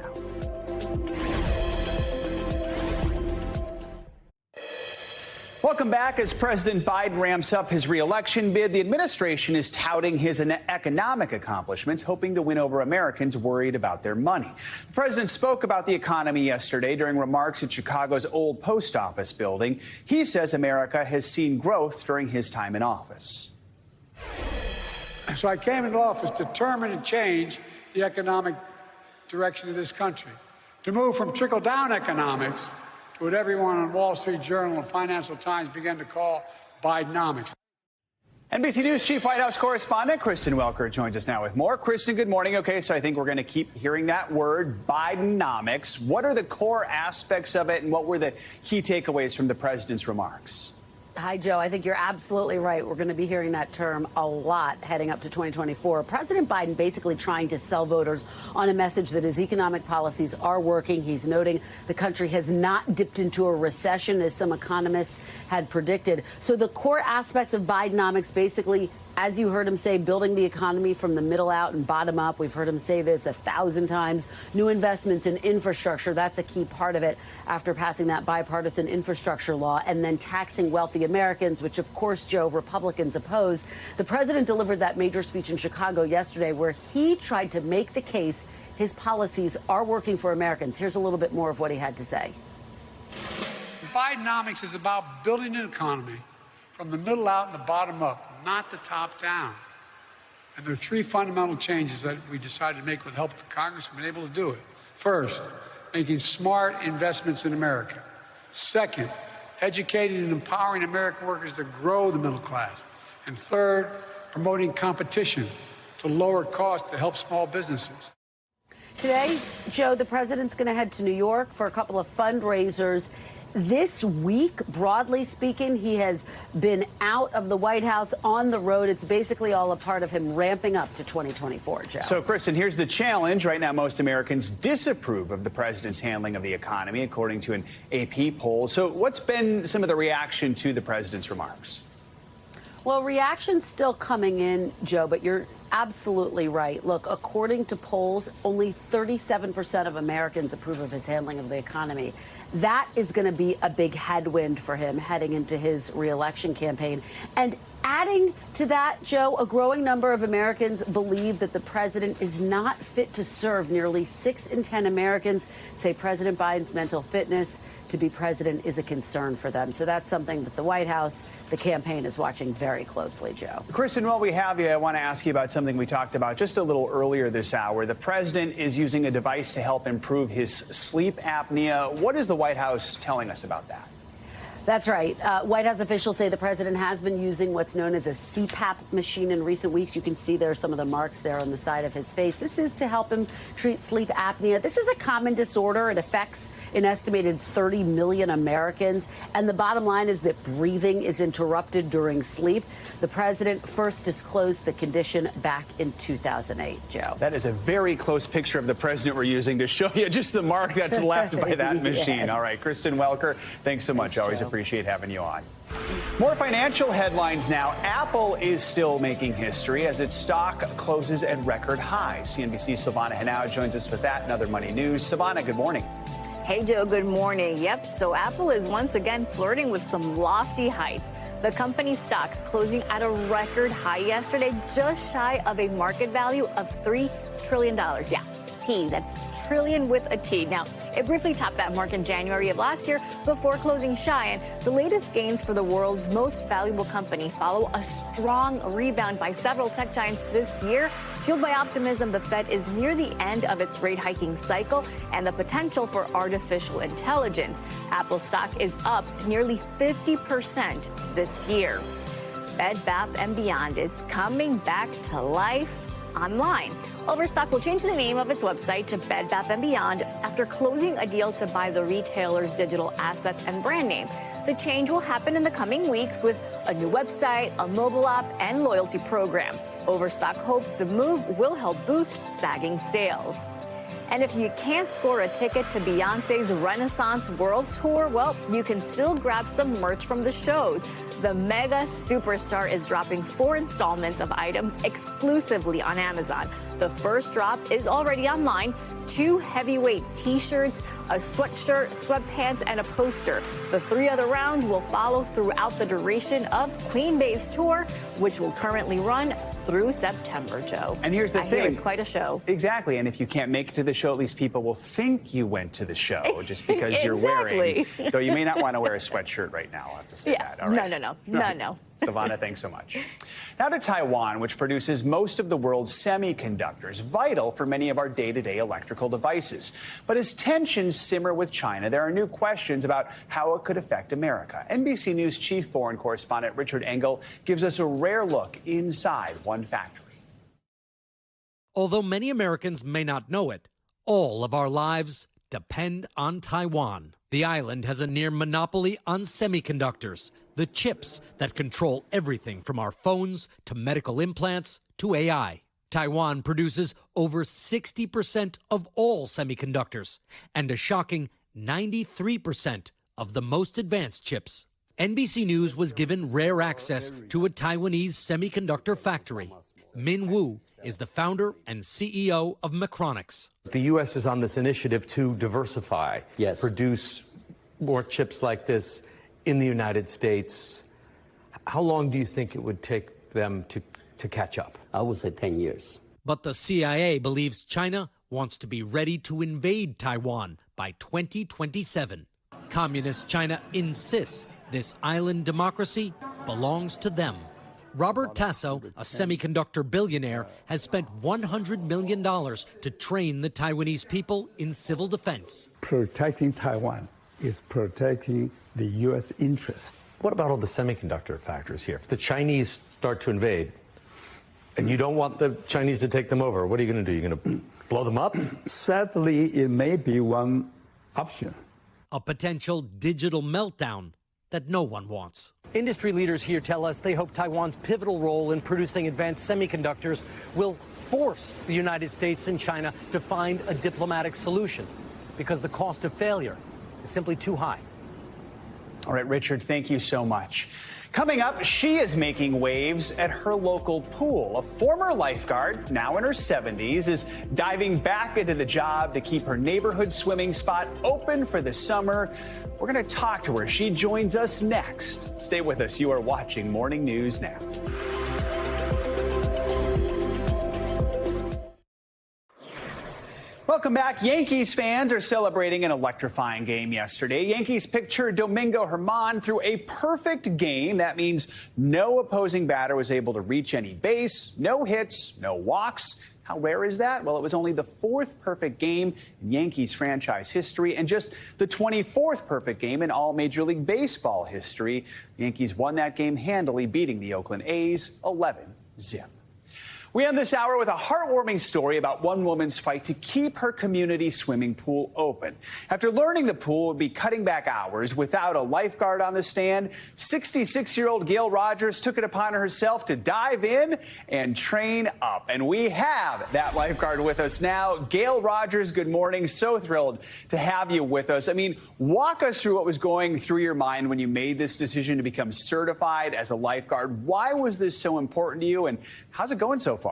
Welcome back. As President Biden ramps up his re-election bid, the administration is touting his economic accomplishments, hoping to win over Americans worried about their money. The president spoke about the economy yesterday during remarks at Chicago's old post office building. He says America has seen growth during his time in office.
So I came into office determined to change the economic direction of this country, to move from trickle-down economics to what everyone on Wall Street Journal and Financial Times began to call Bidenomics.
NBC News Chief White House correspondent Kristen Welker joins us now with more. Kristen, good morning. Okay, so I think we're going to keep hearing that word, Bidenomics. What are the core aspects of it, and what were the key takeaways from the president's remarks?
Hi, Joe. I think you're absolutely right. We're going to be hearing that term a lot heading up to 2024. President Biden basically trying to sell voters on a message that his economic policies are working. He's noting the country has not dipped into a recession, as some economists had predicted. So the core aspects of Bidenomics, basically, as you heard him say, building the economy from the middle out and bottom up. We've heard him say this 1,000 times. New investments in infrastructure, that's a key part of it after passing that bipartisan infrastructure law, and then taxing wealthy Americans, which, of course, Joe, Republicans oppose. The president delivered that major speech in Chicago yesterday where he tried to make the case his policies are working for Americans. Here's a little bit more of what he had to say.
Bidenomics is about building an economy from the middle out and the bottom up, not the top down. And there are three fundamental changes that we decided to make with the help of the Congress. We've been able to do it. First, making smart investments in America. Second, educating and empowering American workers to grow the middle class. And third, promoting competition to lower costs to help small businesses.
Today, Joe, the president's going to head to New York for a couple of fundraisers. This week, broadly speaking, he has been out of the White House on the road. It's basically all a part of him ramping up to 2024, Joe.
So, Kristen, here's the challenge. Right now, most Americans disapprove of the president's handling of the economy, according to an AP poll. So what's been some of the reaction to the president's remarks?
Well, reaction's still coming in, Joe, but you're absolutely right. Look, according to polls, only 37% of Americans approve of his handling of the economy. That is going to be a big headwind for him heading into his reelection campaign. And adding to that, Joe, a growing number of Americans believe that the president is not fit to serve. Nearly 6 in 10 Americans say President Biden's mental fitness to be president is a concern for them. So that's something that the White House, the campaign, is watching very closely, Joe.
Kristen, while we have you, I want to ask you about something we talked about just a little earlier this hour. The president is using a device to help improve his sleep apnea. What is the White House telling us about that?
That's right. White House officials say the president has been using what's known as a CPAP machine in recent weeks. You can see there are some of the marks there on the side of his face. This is to help him treat sleep apnea. This is a common disorder. It affects an estimated 30 million Americans. And the bottom line is that breathing is interrupted during sleep. The president first disclosed the condition back in 2008, Joe.
That is a very close picture of the president we're using to show you just the mark that's left by that machine.
Yes.
All right, Kristen Welker, thanks so much. Always appreciate having you on. More financial headlines now. Apple is still making history as its stock closes at record highs. CNBC's Silvana Henao joins us with that and other money news. Silvana, good morning.
Hey, Joe, good morning. Yep, so Apple is once again flirting with some lofty heights. The company's stock closing at a record high yesterday, just shy of a market value of $3 trillion. Yeah. T. That's trillion with a T. Now, it briefly topped that mark in January of last year before closing shy. And the latest gains for the world's most valuable company follow a strong rebound by several tech giants this year, fueled by optimism the Fed is near the end of its rate hiking cycle and the potential for artificial intelligence. Apple stock is up nearly 50% this year. Bed Bath & Beyond is coming back to life online. Overstock will change the name of its website to Bed Bath & Beyond after closing a deal to buy the retailer's digital assets and brand name. The change will happen in the coming weeks with a new website, a mobile app, and loyalty program. Overstock hopes the move will help boost sagging sales. And if you can't score a ticket to Beyoncé's Renaissance World Tour, well, you can still grab some merch from the shows. The mega superstar is dropping 4 installments of items exclusively on Amazon. The first drop is already online. 2 heavyweight T-shirts, a sweatshirt, sweatpants, and a poster. The 3 other rounds will follow throughout the duration of Queen Bey's tour, which will currently run through September, Joe.
And here's the thing.
I hear it's quite a show.
Exactly. And if you can't make it to the show, at least people will think you went to the show just because you're wearing. Though you may not want to wear a sweatshirt right now, I'll have to say that. All right.
No.
Savannah, thanks so much. Now to Taiwan, which produces most of the world's semiconductors, vital for many of our day-to-day electrical devices. But as tensions simmer with China, there are new questions about how it could affect America. NBC News chief foreign correspondent Richard Engel gives us a rare look inside one factory.
Although many Americans may not know it, all of our lives depend on Taiwan. The island has a near monopoly on semiconductors, the chips that control everything from our phones to medical implants to AI. Taiwan produces over 60% of all semiconductors and a shocking 93% of the most advanced chips. NBC News was given rare access to a Taiwanese semiconductor factory. Min Woo is the founder and CEO of Micronics.
The U.S. is on this initiative to diversify, produce more chips like this in the United States. How long do you think it would take them to catch up?
I would say 10 years.
But the CIA believes China wants to be ready to invade Taiwan by 2027. Communist China insists this island democracy belongs to them. Robert Tasso, a semiconductor billionaire, has spent $100 million to train the Taiwanese people in civil defense.
Protecting Taiwan is protecting the U.S. interest.
What about all the semiconductor factories here? If the Chinese start to invade and you don't want the Chinese to take them over, what are you going to do? You're going to blow them up?
Sadly, it may be one option.
A potential digital meltdown that no one wants.
Industry leaders here tell us they hope Taiwan's pivotal role in producing advanced semiconductors will force the United States and China to find a diplomatic solution because the cost of failure is simply too high.
All right, Richard, thank you so much. Coming up, she is making waves at her local pool. A former lifeguard, now in her 70s, is diving back into the job to keep her neighborhood swimming spot open for the summer. We're going to talk to her. She joins us next. Stay with us. You are watching Morning News Now. Well, Welcome back. Yankees fans are celebrating an electrifying game yesterday. Yankees pitcher Domingo Germán threw a perfect game. That means no opposing batter was able to reach any base, no hits, no walks. How rare is that? Well, it was only the 4th perfect game in Yankees franchise history and just the 24th perfect game in all Major League Baseball history. The Yankees won that game handily, beating the Oakland A's 11-0. We end this hour with a heartwarming story about one woman's fight to keep her community swimming pool open. After learning the pool would be cutting back hours without a lifeguard on the stand, 66-year-old Gail Rogers took it upon herself to dive in and train up. And we have that lifeguard with us now. Gail Rogers, good morning. So thrilled to have you with us. I mean, walk us through what was going through your mind when you made this decision to become certified as a lifeguard. Why was this so important to you, and how's it going so far?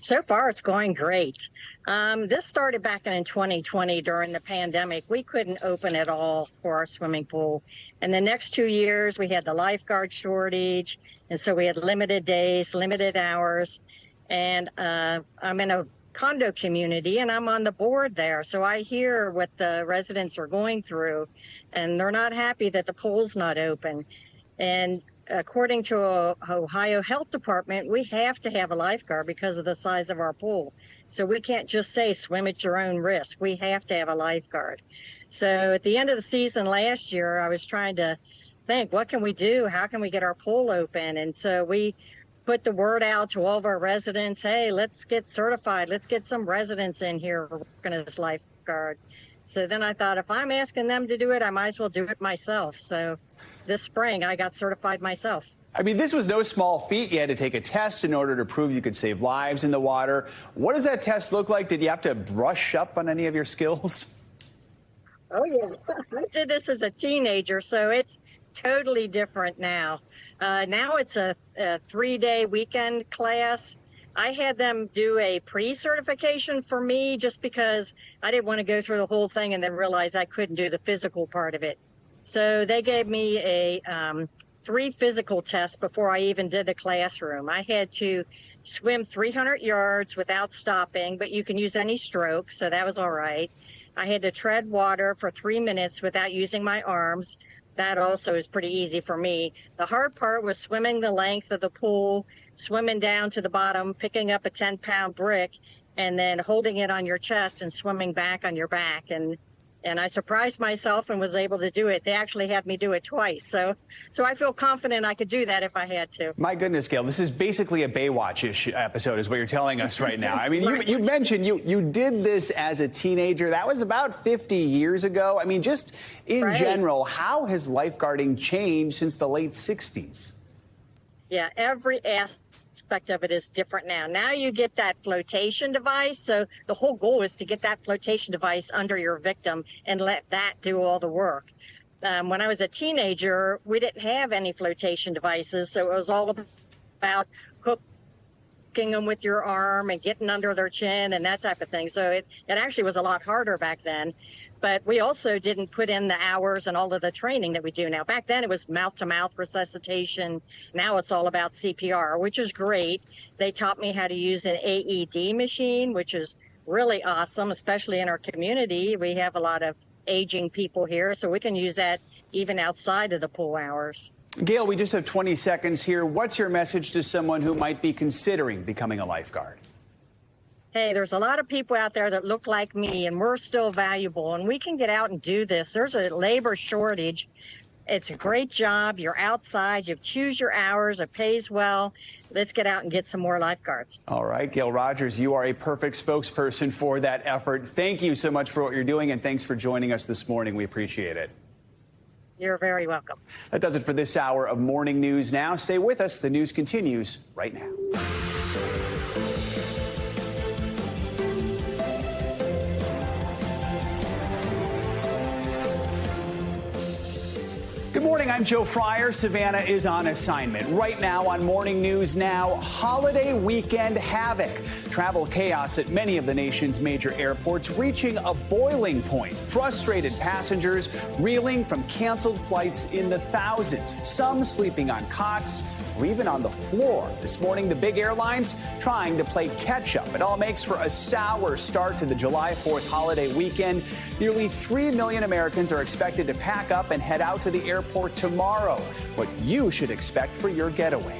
So far, it's going great. This started back in 2020 during the pandemic. We couldn't open at all for our swimming pool. And the next 2 years, we had the lifeguard shortage. And so we had limited days, limited hours. And I'm in a condo community and I'm on the board there. So I hear what the residents are going through, and they're not happy that the pool's not open. And according to Ohio Health Department, we have to have a lifeguard because of the size of our pool. So we can't just say swim at your own risk. We have to have a lifeguard. So at the end of the season last year, I was trying to think, what can we do? How can we get our pool open? And so we put the word out to all of our residents, hey, let's get certified. Let's get some residents in here working as lifeguard. So then I thought, if I'm asking them to do it, I might as well do it myself. So this spring, I got certified myself.
I mean, this was no small feat. You had to take a test in order to prove you could save lives in the water. What does that test look like? Did you have to brush up on any of your skills?
Oh, yeah. I did this as a teenager, so it's totally different now. Now it's a 3-day weekend class. I had them do a pre-certification for me just because I didn't want to go through the whole thing and then realize I couldn't do the physical part of it. So they gave me a 3 physical tests before I even did the classroom. I had to swim 300 yards without stopping, but you can use any stroke, so that was all right. I had to tread water for 3 minutes without using my arms. That also is pretty easy for me. The hard part was swimming the length of the pool, swimming down to the bottom, picking up a 10-pound brick, and then holding it on your chest and swimming back on your back. And I surprised myself and was able to do it. They actually had me do it twice. So I feel confident I could do that if I had to.
My goodness, Gail, this is basically a Baywatch-ish episode is what you're telling us right now. I mean, you mentioned you did this as a teenager. That was about 50 years ago. I mean, just in general, how has lifeguarding changed since the late 60s?
Yeah, every aspect of it is different now. Now you get that flotation device. So the whole goal is to get that flotation device under your victim and let that do all the work. When I was a teenager, we didn't have any flotation devices. So it was all about hooking them with your arm and getting under their chin and that type of thing. So it actually was a lot harder back then. But we also didn't put in the hours and all of the training that we do now. Back then, it was mouth-to-mouth resuscitation. Now it's all about CPR, which is great. They taught me how to use an AED machine, which is really awesome, especially in our community. We have a lot of aging people here, so we can use that even outside of the pool hours.
Gail, we just have 20 seconds here. What's your message to someone who might be considering becoming a lifeguard?
Hey, there's a lot of people out there that look like me, and we're still valuable, and we can get out and do this. There's a labor shortage. It's a great job. You're outside. You choose your hours. It pays well. Let's get out and get some more lifeguards.
All right, Gail Rogers, you are a perfect spokesperson for that effort. Thank you so much for what you're doing, and thanks for joining us this morning. We appreciate it.
You're very welcome.
That does it for this hour of Morning News Now. Stay with us. The news continues right now. Good morning, I'm Joe Fryer. Savannah is on assignment. Right now on Morning News Now, holiday weekend havoc. Travel chaos at many of the nation's major airports reaching a boiling point. Frustrated passengers reeling from canceled flights in the thousands. Some sleeping on cots, or even on the floor. This morning, the big airlines trying to play catch up. It all makes for a sour start to the July 4th holiday weekend. Nearly 3 million Americans are expected to pack up and head out to the airport tomorrow. What you should expect for your getaway.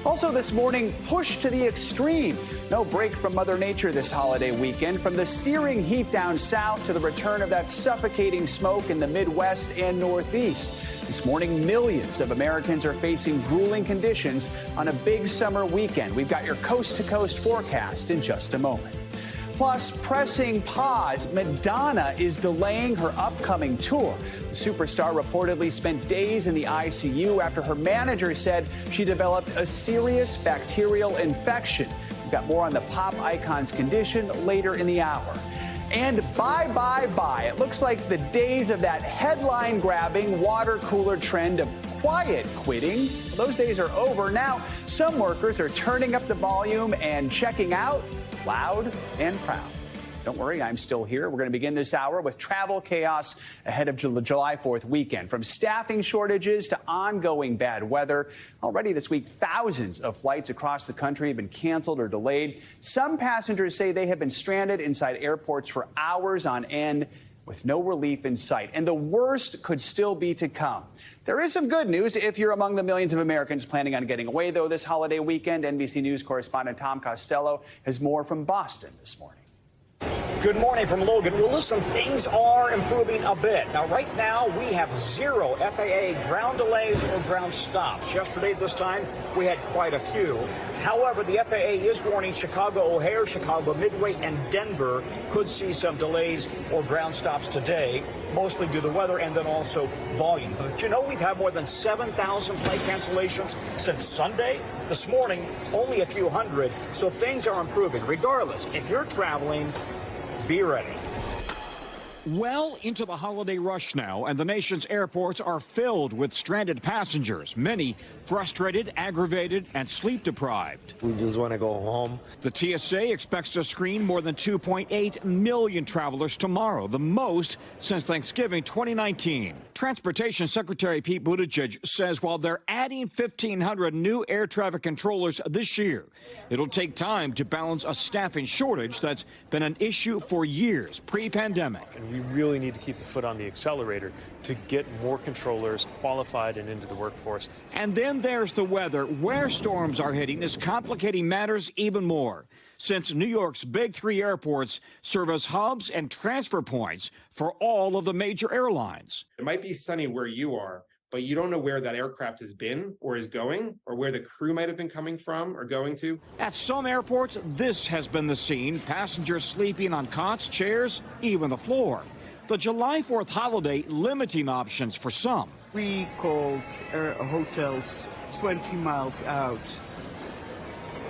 Also this morning, push to the extreme. No break from Mother Nature this holiday weekend. From the searing heat down south to the return of that suffocating smoke in the Midwest and Northeast. This morning, millions of Americans are facing grueling conditions on a big summer weekend. We've got your coast-to-coast forecast in just a moment. Plus, pressing pause, Madonna is delaying her upcoming tour. The superstar reportedly spent days in the ICU after her manager said she developed a serious bacterial infection. We've got more on the pop icon's condition later in the hour. And bye. It looks like the days of that headline-grabbing water cooler trend of quiet quitting, those days are over. Now, some workers are turning up the volume and checking out loud and proud. Don't worry, I'm still here. We're going to begin this hour with travel chaos ahead of the July 4th weekend. From staffing shortages to ongoing bad weather. Already this week, thousands of flights across the country have been canceled or delayed. Some passengers say they have been stranded inside airports for hours on end with no relief in sight. And the worst could still be to come. There is some good news if you're among the millions of Americans planning on getting away, though, this holiday weekend. NBC News correspondent Tom Costello has more from Boston this morning.
Good morning from Logan. Well, listen, things are improving a bit. Now, right now, we have 0 FAA ground delays or ground stops. Yesterday, this time, we had quite a few. However, the FAA is warning Chicago O'Hare, Chicago Midway, and Denver could see some delays or ground stops today, mostly due to weather and then also volume. But you know, we've had more than 7,000 flight cancellations since Sunday. This morning, only a few hundred, so things are improving. Regardless, if you're traveling, be ready.
Well into the holiday rush now, and the nation's airports are filled with stranded passengers, many frustrated, aggravated, and sleep deprived.
We just want to go home.
The TSA expects to screen more than 2.8 million travelers tomorrow, the most since Thanksgiving 2019. Transportation Secretary Pete Buttigieg says while they're adding 1,500 new air traffic controllers this year, it'll take time to balance a staffing shortage that's been an issue for years pre-pandemic.
We really need to keep the foot on the accelerator to get more controllers qualified and into the workforce.
And then there's the weather. Where storms are hitting is complicating matters even more, since New York's big 3 airports serve as hubs and transfer points for all of the major airlines.
It might be sunny where you are, but you don't know where that aircraft has been or is going, or where the crew might have been coming from or going to.
At some airports, this has been the scene. Passengers sleeping on cots, chairs, even the floor. The July 4th holiday limiting options for some.
We called hotels 20 miles out.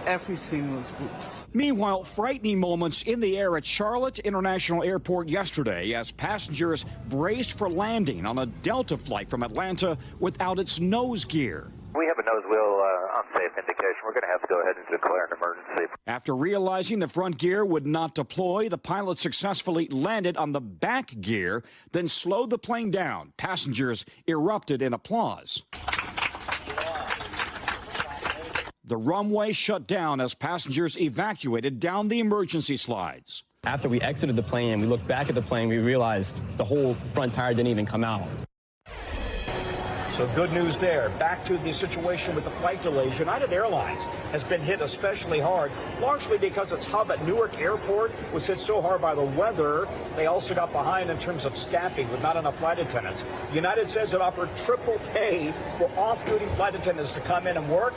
Everything was booked.
Meanwhile, frightening moments in the air at Charlotte International Airport yesterday as passengers braced for landing on a Delta flight from Atlanta without its nose gear.
We have a nose wheel unsafe indication. We're going to have to go ahead and declare an emergency.
After realizing the front gear would not deploy, the pilot successfully landed on the back gear, then slowed the plane down. Passengers erupted in applause. The runway shut down as passengers evacuated down the emergency slides.
After we exited the plane and we looked back at the plane, we realized the whole front tire didn't even come out.
So good news there. Back to the situation with the flight delays. United Airlines has been hit especially hard, largely because its hub at Newark Airport was hit so hard by the weather. They also got behind in terms of staffing with not enough flight attendants. United says it offered triple pay for off-duty flight attendants to come in and work.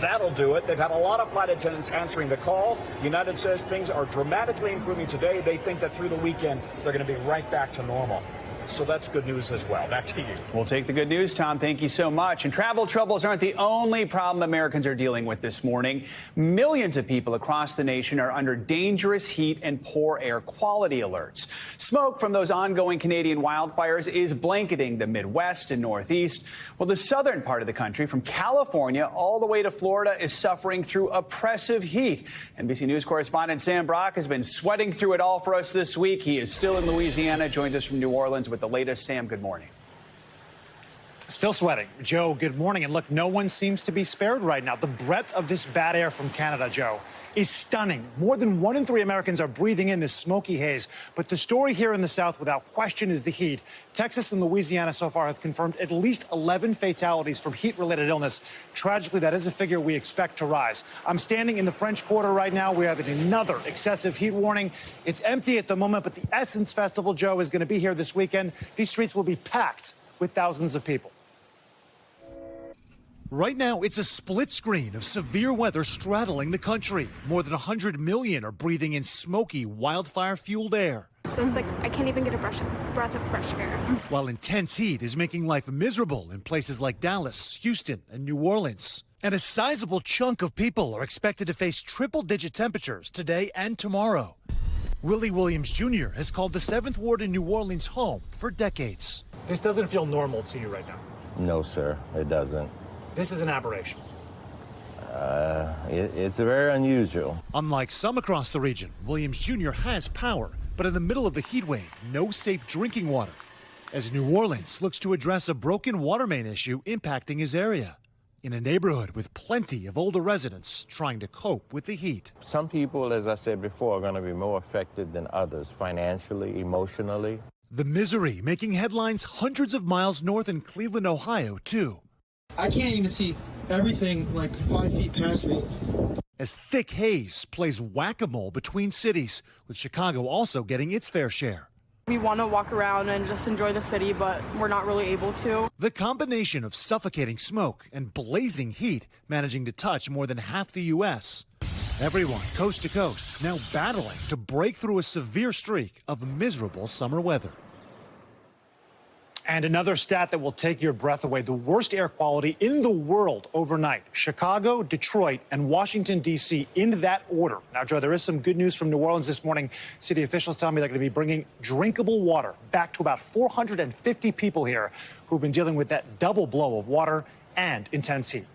That'll do it. They've had a lot of flight attendants answering the call. United says things are dramatically improving today. They think that through the weekend, they're going to be right back to normal. So that's good news as well. Back to you.
We'll take the good news, Tom. Thank you so much. And travel troubles aren't the only problem Americans are dealing with this morning. Millions of people across the nation are under dangerous heat and poor air quality alerts. Smoke from those ongoing Canadian wildfires is blanketing the Midwest and Northeast. Well, the southern part of the country, from California all the way to Florida, is suffering through oppressive heat. NBC News correspondent Sam Brock has been sweating through it all for us this week. He is still in Louisiana, joins us from New Orleans with the latest. Sam, good morning.
Still sweating. Joe, good morning. And look, no one seems to be spared right now. The breadth of this bad air from Canada, Joe, is stunning. More than 1 in 3 Americans are breathing in this smoky haze. But the story here in the South, without question, is the heat. Texas and Louisiana so far have confirmed at least 11 fatalities from heat-related illness. Tragically, that is a figure we expect to rise. I'm standing in the French Quarter right now. We have another excessive heat warning. It's empty at the moment, but the Essence Festival, Joe, is going to be here this weekend. These streets will be packed with thousands of people.
Right now, it's a split screen of severe weather straddling the country. More than 100 million are breathing in smoky, wildfire-fueled air.
Sounds like I can't even get a breath of fresh air.
While intense heat is making life miserable in places like Dallas, Houston, and New Orleans. And a sizable chunk of people are expected to face triple-digit temperatures today and tomorrow. Willie Williams Jr. has called the 7th Ward in New Orleans home for decades.
This doesn't feel normal to you right now.
No, sir, it doesn't.
This is an aberration.
It's very unusual.
Unlike some across the region, Williams Jr. has power, but in the middle of the heat wave, no safe drinking water. As New Orleans looks to address a broken water main issue impacting his area. In a neighborhood with plenty of older residents trying to cope with the heat.
Some people, as I said before, are going to be more affected than others, financially, emotionally.
The misery making headlines hundreds of miles north in Cleveland, Ohio, too.
I can't even see everything like 5 feet past me.
As thick haze plays whack-a-mole between cities, with Chicago also getting its fair share.
We want to walk around and just enjoy the city, but we're not really able to.
The combination of suffocating smoke and blazing heat managing to touch more than half the U.S. Everyone, coast to coast, now battling to break through a severe streak of miserable summer weather.
And another stat that will take your breath away, the worst air quality in the world overnight. Chicago, Detroit, and Washington, D.C. in that order. Now, Joe, there is some good news from New Orleans this morning. City officials tell me they're going to be bringing drinkable water back to about 450 people here who've been dealing with that double blow of water and intense heat.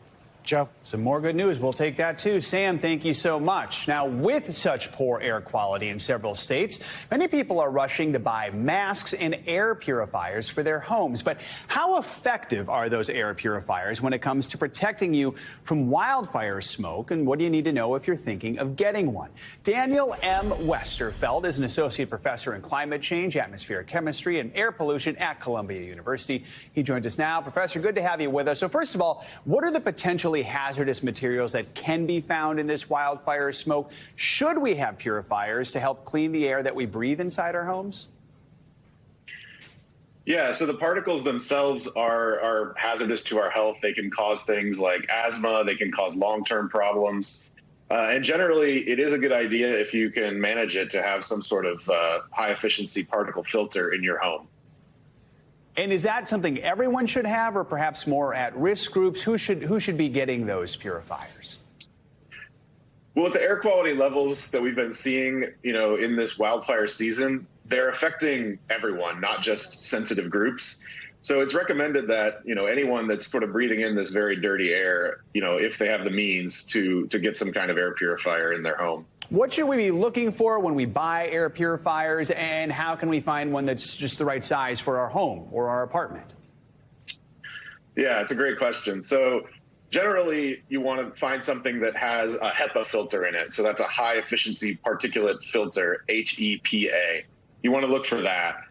Joe?
Some more good news. We'll take that, too. Sam, thank you so much. Now, with such poor air quality in several states, many people are rushing to buy masks and air purifiers for their homes. But how effective are those air purifiers when it comes to protecting you from wildfire smoke? And what do you need to know if you're thinking of getting one? Daniel M. Westerfeld is an associate professor in climate change, atmospheric chemistry, and air pollution at Columbia University. He joins us now. Professor, good to have you with us. So first of all, what are the potential hazardous materials that can be found in this wildfire smoke? Should we have purifiers to help clean the air that we breathe inside our homes?
Yeah, so the particles themselves are hazardous to our health. They can cause things like asthma. They can cause long-term problems. And generally, it is a good idea if you can manage it to have some sort of high-efficiency particle filter in your home.
And is that something everyone should have, or perhaps more at-risk groups? Who should be getting those purifiers?
Well, with the air quality levels that we've been seeing, in this wildfire season, they're affecting everyone, not just sensitive groups. So it's recommended that, anyone that's sort of breathing in this very dirty air, if they have the means to get some kind of air purifier in their home.
What should we be looking for when we buy air purifiers, and how can we find one that's just the right size for our home or our apartment?
Yeah, it's a great question. So generally, you want to find something that has a HEPA filter in it. So that's a high efficiency particulate filter, HEPA. You want to look for that.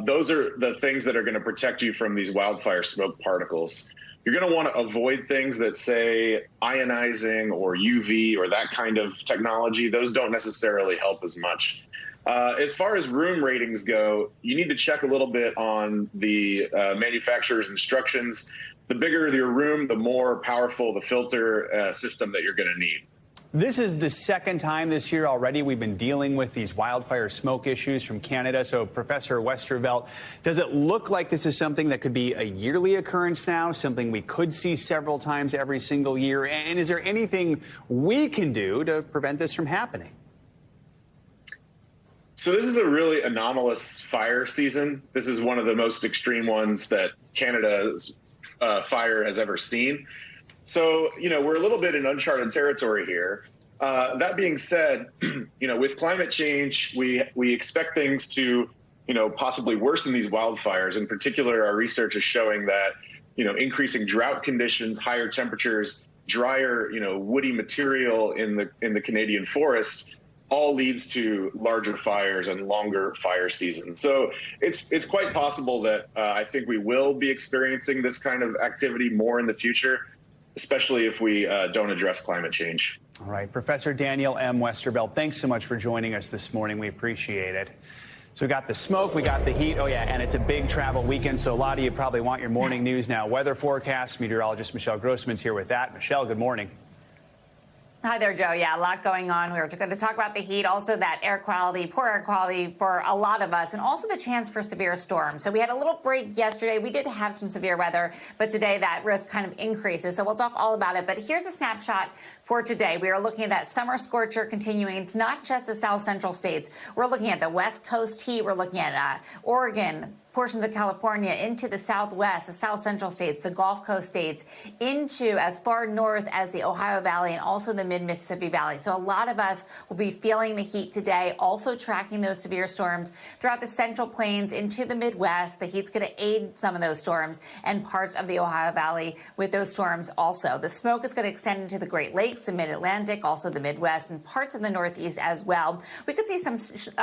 Those are the things that are going to protect you from these wildfire smoke particles. You're going to want to avoid things that say ionizing or UV or that kind of technology. Those don't necessarily help as much. As far as room ratings go, you need to check a little bit on the manufacturer's instructions. The bigger your room, the more powerful the filter system that you're going to need.
This is the second time this year already we've been dealing with these wildfire smoke issues from Canada. So, Professor Westervelt, does it look like this is something that could be a yearly occurrence now, something we could see several times every single year? And is there anything we can do to prevent this from happening?
So this is a really anomalous fire season. This is one of the most extreme ones that Canada's fire has ever seen. So, we're a little bit in uncharted territory here. That being said, with climate change, we expect things to, possibly worsen these wildfires. In particular, our research is showing that increasing drought conditions, higher temperatures, drier, woody material in the Canadian forests, all leads to larger fires and longer fire seasons. So it's quite possible that I think we will be experiencing this kind of activity more in the future, especially if we don't address climate change.
All right, Professor Daniel M. Westervelt, thanks so much for joining us this morning. We appreciate it. So we got the smoke, we got the heat. Oh, yeah, and it's a big travel weekend, so a lot of you probably want your morning news now. Weather forecast, meteorologist Michelle Grossman's here with that. Michelle, good morning.
Hi there, Joe. Yeah, a lot going on. We're going to talk about the heat, also that air quality, poor air quality for a lot of us, and also the chance for severe storms. So we had a little break yesterday. We did have some severe weather, but today that risk kind of increases. So we'll talk all about it. But here's a snapshot for today. We are looking at that summer scorcher continuing. It's not just the south central states. We're looking at the West Coast heat. We're looking at Oregon, portions of California, into the southwest, the south central states, the Gulf Coast states, into as far north as the Ohio Valley and also the mid-Mississippi Valley. So a lot of us will be feeling the heat today, also tracking those severe storms throughout the central plains into the Midwest. The heat's going to aid some of those storms and parts of the Ohio Valley with those storms also. The smoke is going to extend into the Great Lakes, the Mid-Atlantic, also the Midwest, and parts of the Northeast as well. We could see some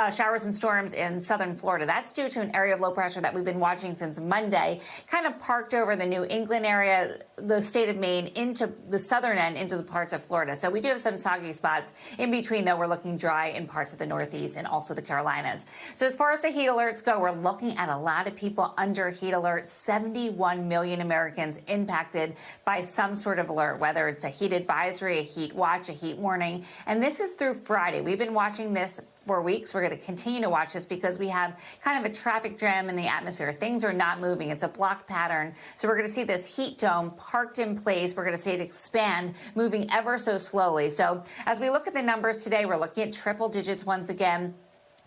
showers and storms in southern Florida. That's due to an area of low pressure that we've been watching since Monday, kind of parked over the New England area, the state of Maine, into the southern end, into the parts of Florida. So we do have some soggy spots. In between, though, we're looking dry in parts of the Northeast and also the Carolinas. So as far as the heat alerts go, we're looking at a lot of people under heat alert. 71 million Americans impacted by some sort of alert, whether it's a heat advisory, a heat watch, a heat warning. And this is through Friday. We've been watching this for weeks. We're going to continue to watch this because we have kind of a traffic jam in the atmosphere. Things are not moving. It's a block pattern. So we're going to see this heat dome parked in place. We're going to see it expand, moving ever so slowly. So as we look at the numbers today, we're looking at triple digits once again.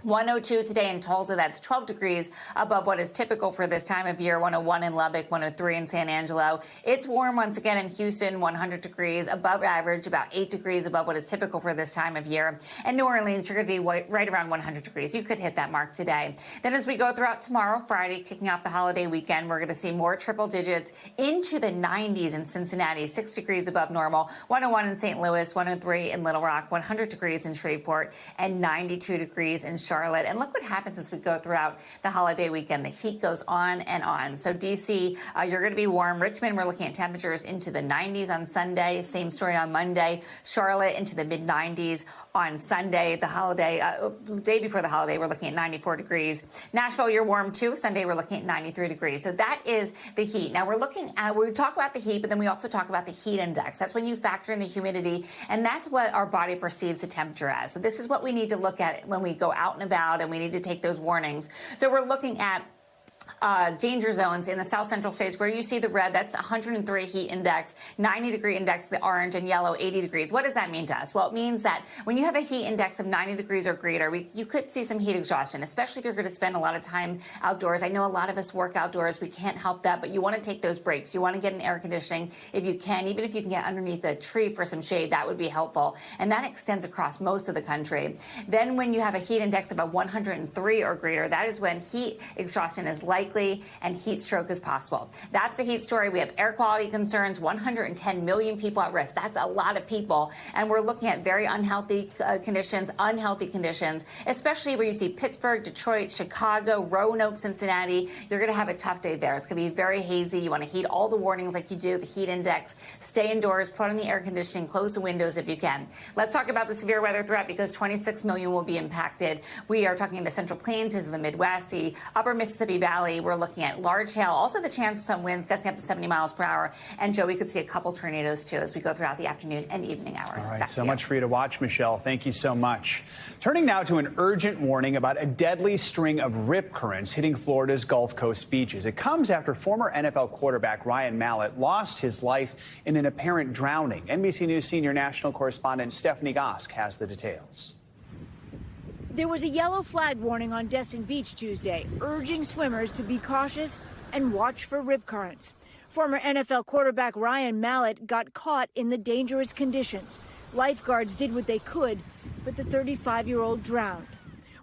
102 today in Tulsa. That's 12 degrees above what is typical for this time of year. 101 in Lubbock, 103 in San Angelo. It's warm once again in Houston, 100 degrees above average, about 8 degrees above what is typical for this time of year. And New Orleans, you're going to be right around 100 degrees. You could hit that mark today. Then as we go throughout tomorrow, Friday, kicking off the holiday weekend, we're going to see more triple digits into the 90s in Cincinnati, 6 degrees above normal, 101 in St. Louis, 103 in Little Rock, 100 degrees in Shreveport, and 92 degrees in Charlotte. And look what happens as we go throughout the holiday weekend. The heat goes on and on. So D.C., you're going to be warm. Richmond, we're looking at temperatures into the 90s on Sunday. Same story on Monday. Charlotte into the mid-90s on Sunday. The holiday, day before the holiday, we're looking at 94 degrees. Nashville, you're warm too. Sunday, we're looking at 93 degrees. So that is the heat. Now we're looking at, we talk about the heat, but then we also talk about the heat index. That's when you factor in the humidity, and that's what our body perceives the temperature as. So this is what we need to look at when we go out and about, and we need to take those warnings. So we're looking at danger zones in the south central states where you see the red. That's 103 heat index, 90 degree index, the orange, and yellow 80 degrees. What does that mean to us? Well, it means that when you have a heat index of 90 degrees or greater, you could see some heat exhaustion, especially if you're going to spend a lot of time outdoors. I know a lot of us work outdoors. We can't help that, but you want to take those breaks. You want to get an air conditioning if you can. Even if you can get underneath a tree for some shade, that would be helpful. And that extends across most of the country. Then when you have a heat index of a 103 or greater, that is when heat exhaustion is likely and heat stroke is possible. That's a heat story. We have air quality concerns, 110 million people at risk. That's a lot of people. And we're looking at very unhealthy conditions, especially where you see Pittsburgh, Detroit, Chicago, Roanoke, Cincinnati. You're going to have a tough day there. It's going to be very hazy. You want to heed all the warnings like you do, the heat index. Stay indoors, put on the air conditioning, close the windows if you can. Let's talk about the severe weather threat because 26 million will be impacted. We are talking the Central Plains into the Midwest, the upper Mississippi Valley. We're looking at large hail, also the chance of some winds gusting up to 70 miles per hour. And Joe, we could see a couple tornadoes too as we go throughout the afternoon and evening hours.
All right, so much for you to watch, Michelle. Thank you so much. Turning now to an urgent warning about a deadly string of rip currents hitting Florida's Gulf Coast beaches. It comes after former NFL quarterback Ryan Mallett lost his life in an apparent drowning. NBC News senior national correspondent Stephanie Gosk has the details.
There was a yellow flag warning on Destin Beach Tuesday, urging swimmers to be cautious and watch for rip currents. Former NFL quarterback Ryan Mallett got caught in the dangerous conditions. Lifeguards did what they could, but the 35-year-old drowned.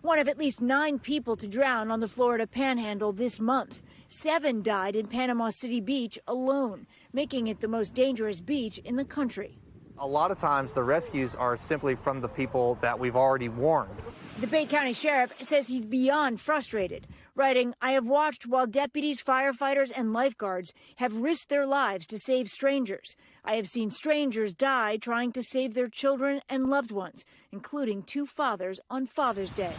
one of at least 9 people to drown on the Florida Panhandle this month. 7 died in Panama City Beach alone, making it the most dangerous beach in the country.
A lot of times the rescues are simply from the people that we've already warned.
The Bay County Sheriff says he's beyond frustrated, writing, "I have watched while deputies, firefighters, and lifeguards have risked their lives to save strangers. I have seen strangers die trying to save their children and loved ones, including 2 fathers on Father's Day."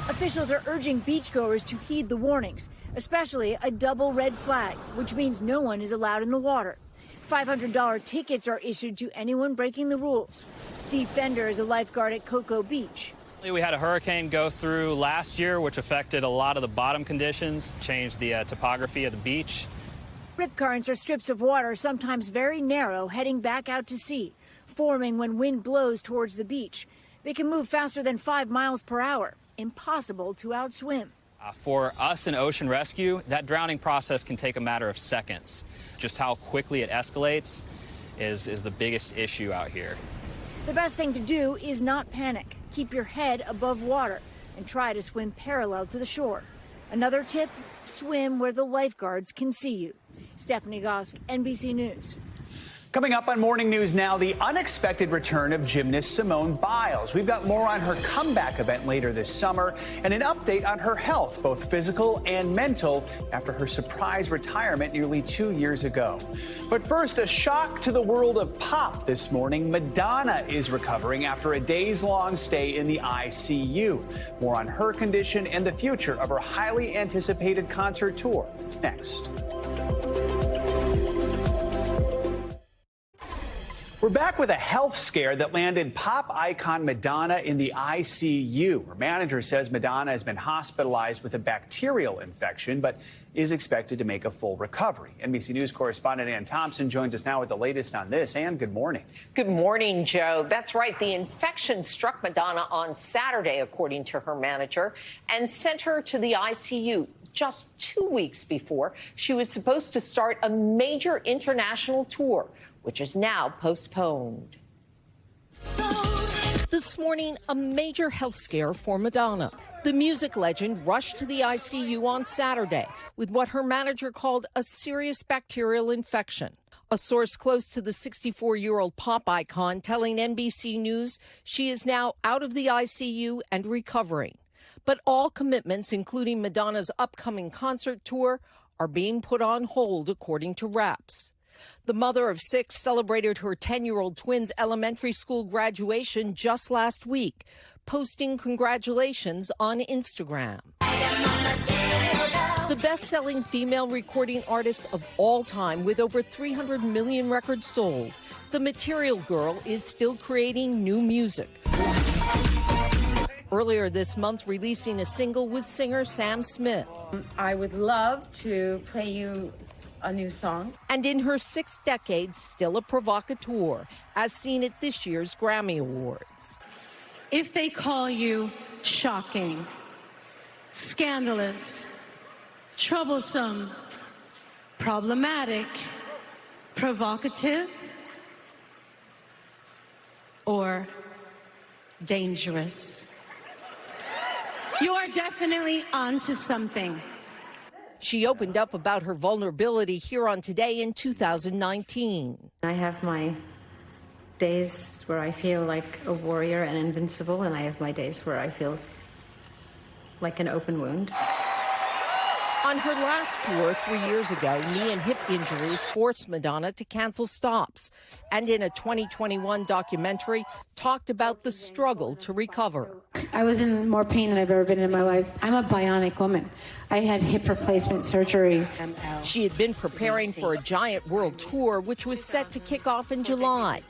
Officials are urging beachgoers to heed the warnings, especially a double red flag, which means no one is allowed in the water. $500 tickets are issued to anyone breaking the rules. Steve Fender is a lifeguard at Cocoa Beach.
We had a hurricane go through last year, which affected a lot of the bottom conditions, changed the topography of the beach.
Rip currents are strips of water, sometimes very narrow, heading back out to sea, forming when wind blows towards the beach. They can move faster than 5 miles per hour. Impossible to outswim.
For us in ocean rescue, that drowning process can take a matter of seconds. Just how quickly it escalates is the biggest issue out here.
The best thing to do is not panic. Keep your head above water and try to swim parallel to the shore. Another tip, swim where the lifeguards can see you. Stephanie Gosk, NBC News.
Coming up on Morning News Now, the unexpected return of gymnast Simone Biles. We've got more on her comeback event later this summer and an update on her health, both physical and mental, after her surprise retirement nearly 2 years ago. But first, a shock to the world of pop this morning. Madonna is recovering after a days-long stay in the ICU. More on her condition and the future of her highly anticipated concert tour next. We're back with a health scare that landed pop icon Madonna in the ICU. Her manager says Madonna has been hospitalized with a bacterial infection, but is expected to make a full recovery. NBC News correspondent Ann Thompson joins us now with the latest on this. Ann, good morning.
Good morning, Joe. That's right. The infection struck Madonna on Saturday, according to her manager, and sent her to the ICU. Just 2 weeks before she was supposed to start a major international tour, which is now postponed.
This morning, a major health scare for Madonna. The music legend rushed to the ICU on Saturday with what her manager called a serious bacterial infection. A source close to the 64-year-old pop icon telling NBC News she is now out of the ICU and recovering. But all commitments, including Madonna's upcoming concert tour, are being put on hold, according to reps. The mother of 6 celebrated her 10-year-old twins' elementary school graduation just last week, posting congratulations on Instagram. The best-selling female recording artist of all time with over 300 million records sold, the Material Girl is still creating new music. Earlier this month, releasing a single with singer Sam Smith.
I would love to play you a new song.
And in her 6th decade, still a provocateur, as seen at this year's Grammy Awards.
If they call you shocking, scandalous, troublesome, problematic, provocative, or dangerous, you are definitely onto something.
She opened up about her vulnerability here on Today in 2019.
I have my days where I feel like a warrior and invincible, and I have my days where I feel like an open wound.
On her last tour 3 years ago, knee and hip injuries forced Madonna to cancel stops, and in a 2021 documentary, talked about the struggle to recover.
I was in more pain than I've ever been in my life. I'm a bionic woman. I had hip replacement surgery.
She had been preparing for a giant world tour, which was set to kick off in July.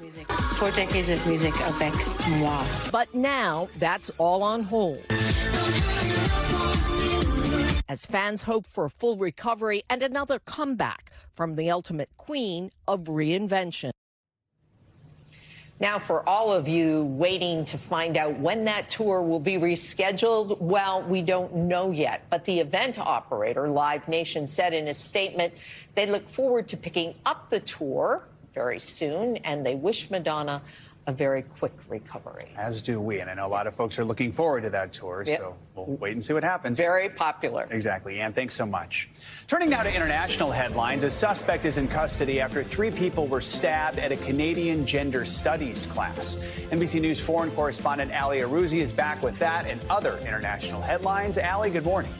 4 decades of music avec moi.
But now that's all on hold, as fans hope for a full recovery and another comeback from the ultimate queen of reinvention.
Now, for all of you waiting to find out when that tour will be rescheduled, well, we don't know yet. But the event operator, Live Nation, said in a statement they look forward to picking up the tour very soon, and they wish Madonna a very quick recovery.
As do we. And I know a lot of folks are looking forward to that tour, so we'll wait and see what happens.
Very popular.
Exactly. Ann, thanks so much. Turning now to international headlines, a suspect is in custody after 3 people were stabbed at a Canadian gender studies class. NBC News foreign correspondent Ali Aruzzi is back with that and other international headlines. Ali, good morning.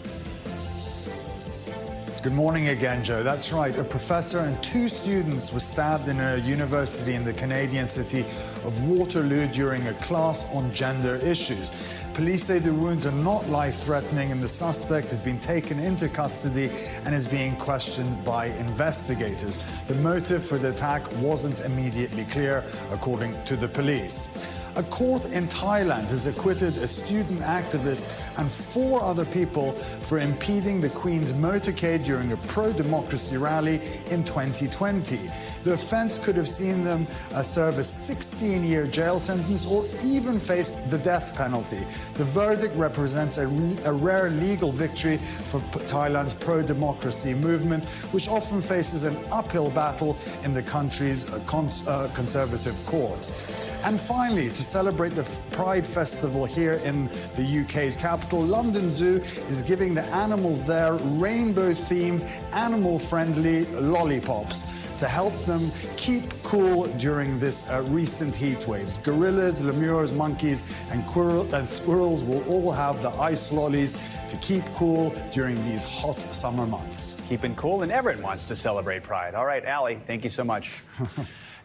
Good morning again, Joe. That's right. A professor and 2 students were stabbed in a university in the Canadian city of Waterloo during a class on gender issues. Police say the wounds are not life-threatening and the suspect has been taken into custody and is being questioned by investigators. The motive for the attack wasn't immediately clear, according to the police. A court in Thailand has acquitted a student activist and 4 other people for impeding the Queen's motorcade during a pro-democracy rally in 2020. The offence could have seen them serve a 16-year jail sentence or even face the death penalty. The verdict represents a rare legal victory for Thailand's pro-democracy movement, which often faces an uphill battle in the country's conservative courts. And finally, to celebrate the Pride Festival here in the UK's capital, London Zoo is giving the animals there rainbow-themed, animal-friendly lollipops to help them keep cool during this recent heat waves. Gorillas, lemurs, monkeys, and squirrels will all have the ice lollies to keep cool during these hot summer months.
Keeping cool, and everyone wants to celebrate Pride. All right, Ali, thank you so much.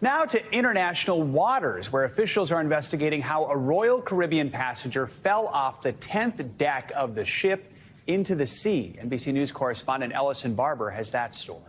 Now to international waters, where officials are investigating how a Royal Caribbean passenger fell off the 10th deck of the ship into the sea. NBC News correspondent Ellison Barber has that story.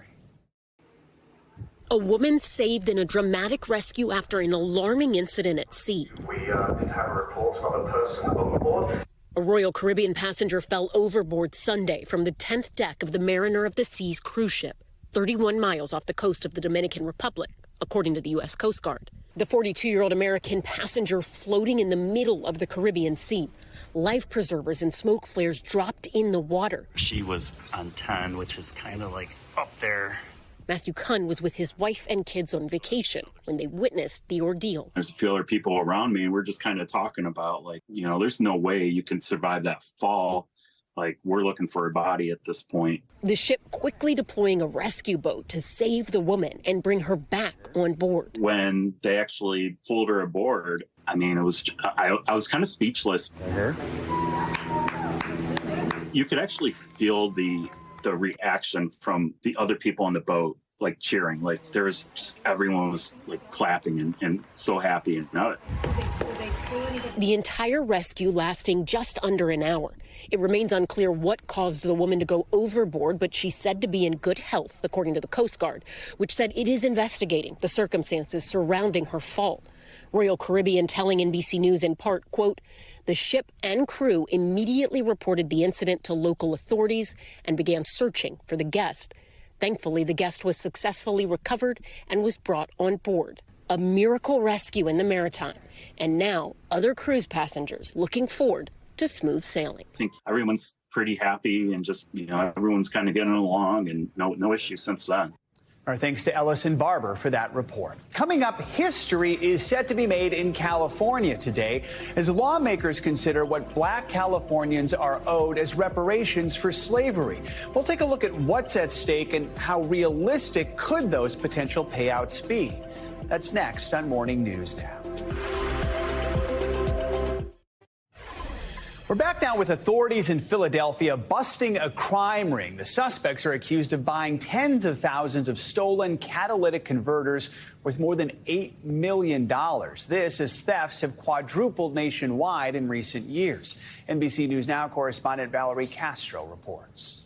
A woman saved in a dramatic rescue after an alarming incident at sea.
We did have a report of a person overboard.
A Royal Caribbean passenger fell overboard Sunday from the 10th deck of the Mariner of the Seas cruise ship, 31 miles off the coast of the Dominican Republic, according to the U.S. Coast Guard. The 42-year-old American passenger floating in the middle of the Caribbean Sea. Life preservers and smoke flares dropped in the water.
She was on 10, which is kind of like up there.
Matthew Kunn was with his wife and kids on vacation when they witnessed the ordeal.
There's a few other people around me, and we're just kind of talking about, like, you know, there's no way you can survive that fall. Like, we're looking for a body at this point.
The ship quickly deploying a rescue boat to save the woman and bring her back on board.
When they actually pulled her aboard, I mean, it was, I was kind of speechless. You could actually feel the reaction from the other people on the boat, like cheering. Like, there was just, everyone was like clapping and so happy. And
the entire rescue lasting just under an hour. It remains unclear what caused the woman to go overboard, but she's said to be in good health, according to the Coast Guard, which said it is investigating the circumstances surrounding her fall. Royal Caribbean telling NBC News in part, quote, the ship and crew immediately reported the incident to local authorities and began searching for the guest. Thankfully, the guest was successfully recovered and was brought on board. A miracle rescue in the Maritime. And now other cruise passengers looking forward to smooth sailing.
I think everyone's pretty happy and just, you know, everyone's kind of getting along and no issues since then.
Our thanks to Ellison Barber for that report. Coming up, history is set to be made in California today as lawmakers consider what Black Californians are owed as reparations for slavery. We'll take a look at what's at stake and how realistic could those potential payouts be. That's next on Morning News Now. We're back now with authorities in Philadelphia busting a crime ring. The suspects are accused of buying tens of thousands of stolen catalytic converters worth more than $8 million. This as thefts have quadrupled nationwide in recent years. NBC News Now correspondent Valerie Castro reports.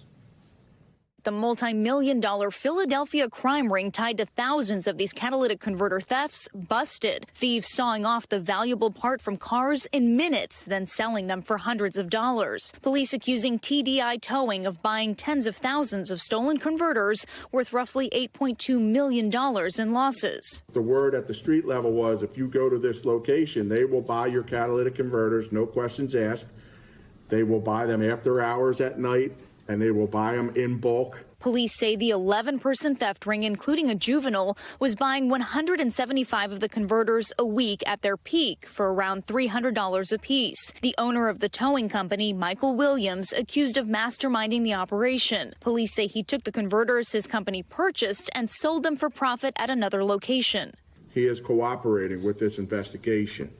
The multi-million-dollar Philadelphia crime ring tied to thousands of these catalytic converter thefts busted. Thieves sawing off the valuable part from cars in minutes, then selling them for hundreds of dollars. Police accusing TDI Towing of buying tens of thousands of stolen converters worth roughly $8.2 million in losses.
The word at the street level was, if you go to this location, they will buy your catalytic converters, no questions asked. They will buy them after hours at night, and they will buy them in bulk.
Police say the 11-person theft ring, including a juvenile, was buying 175 of the converters a week at their peak for around $300 apiece. The owner of the towing company, Michael Williams, accused of masterminding the operation. Police say he took the converters his company purchased and sold them for profit at another location.
He is cooperating with this investigation.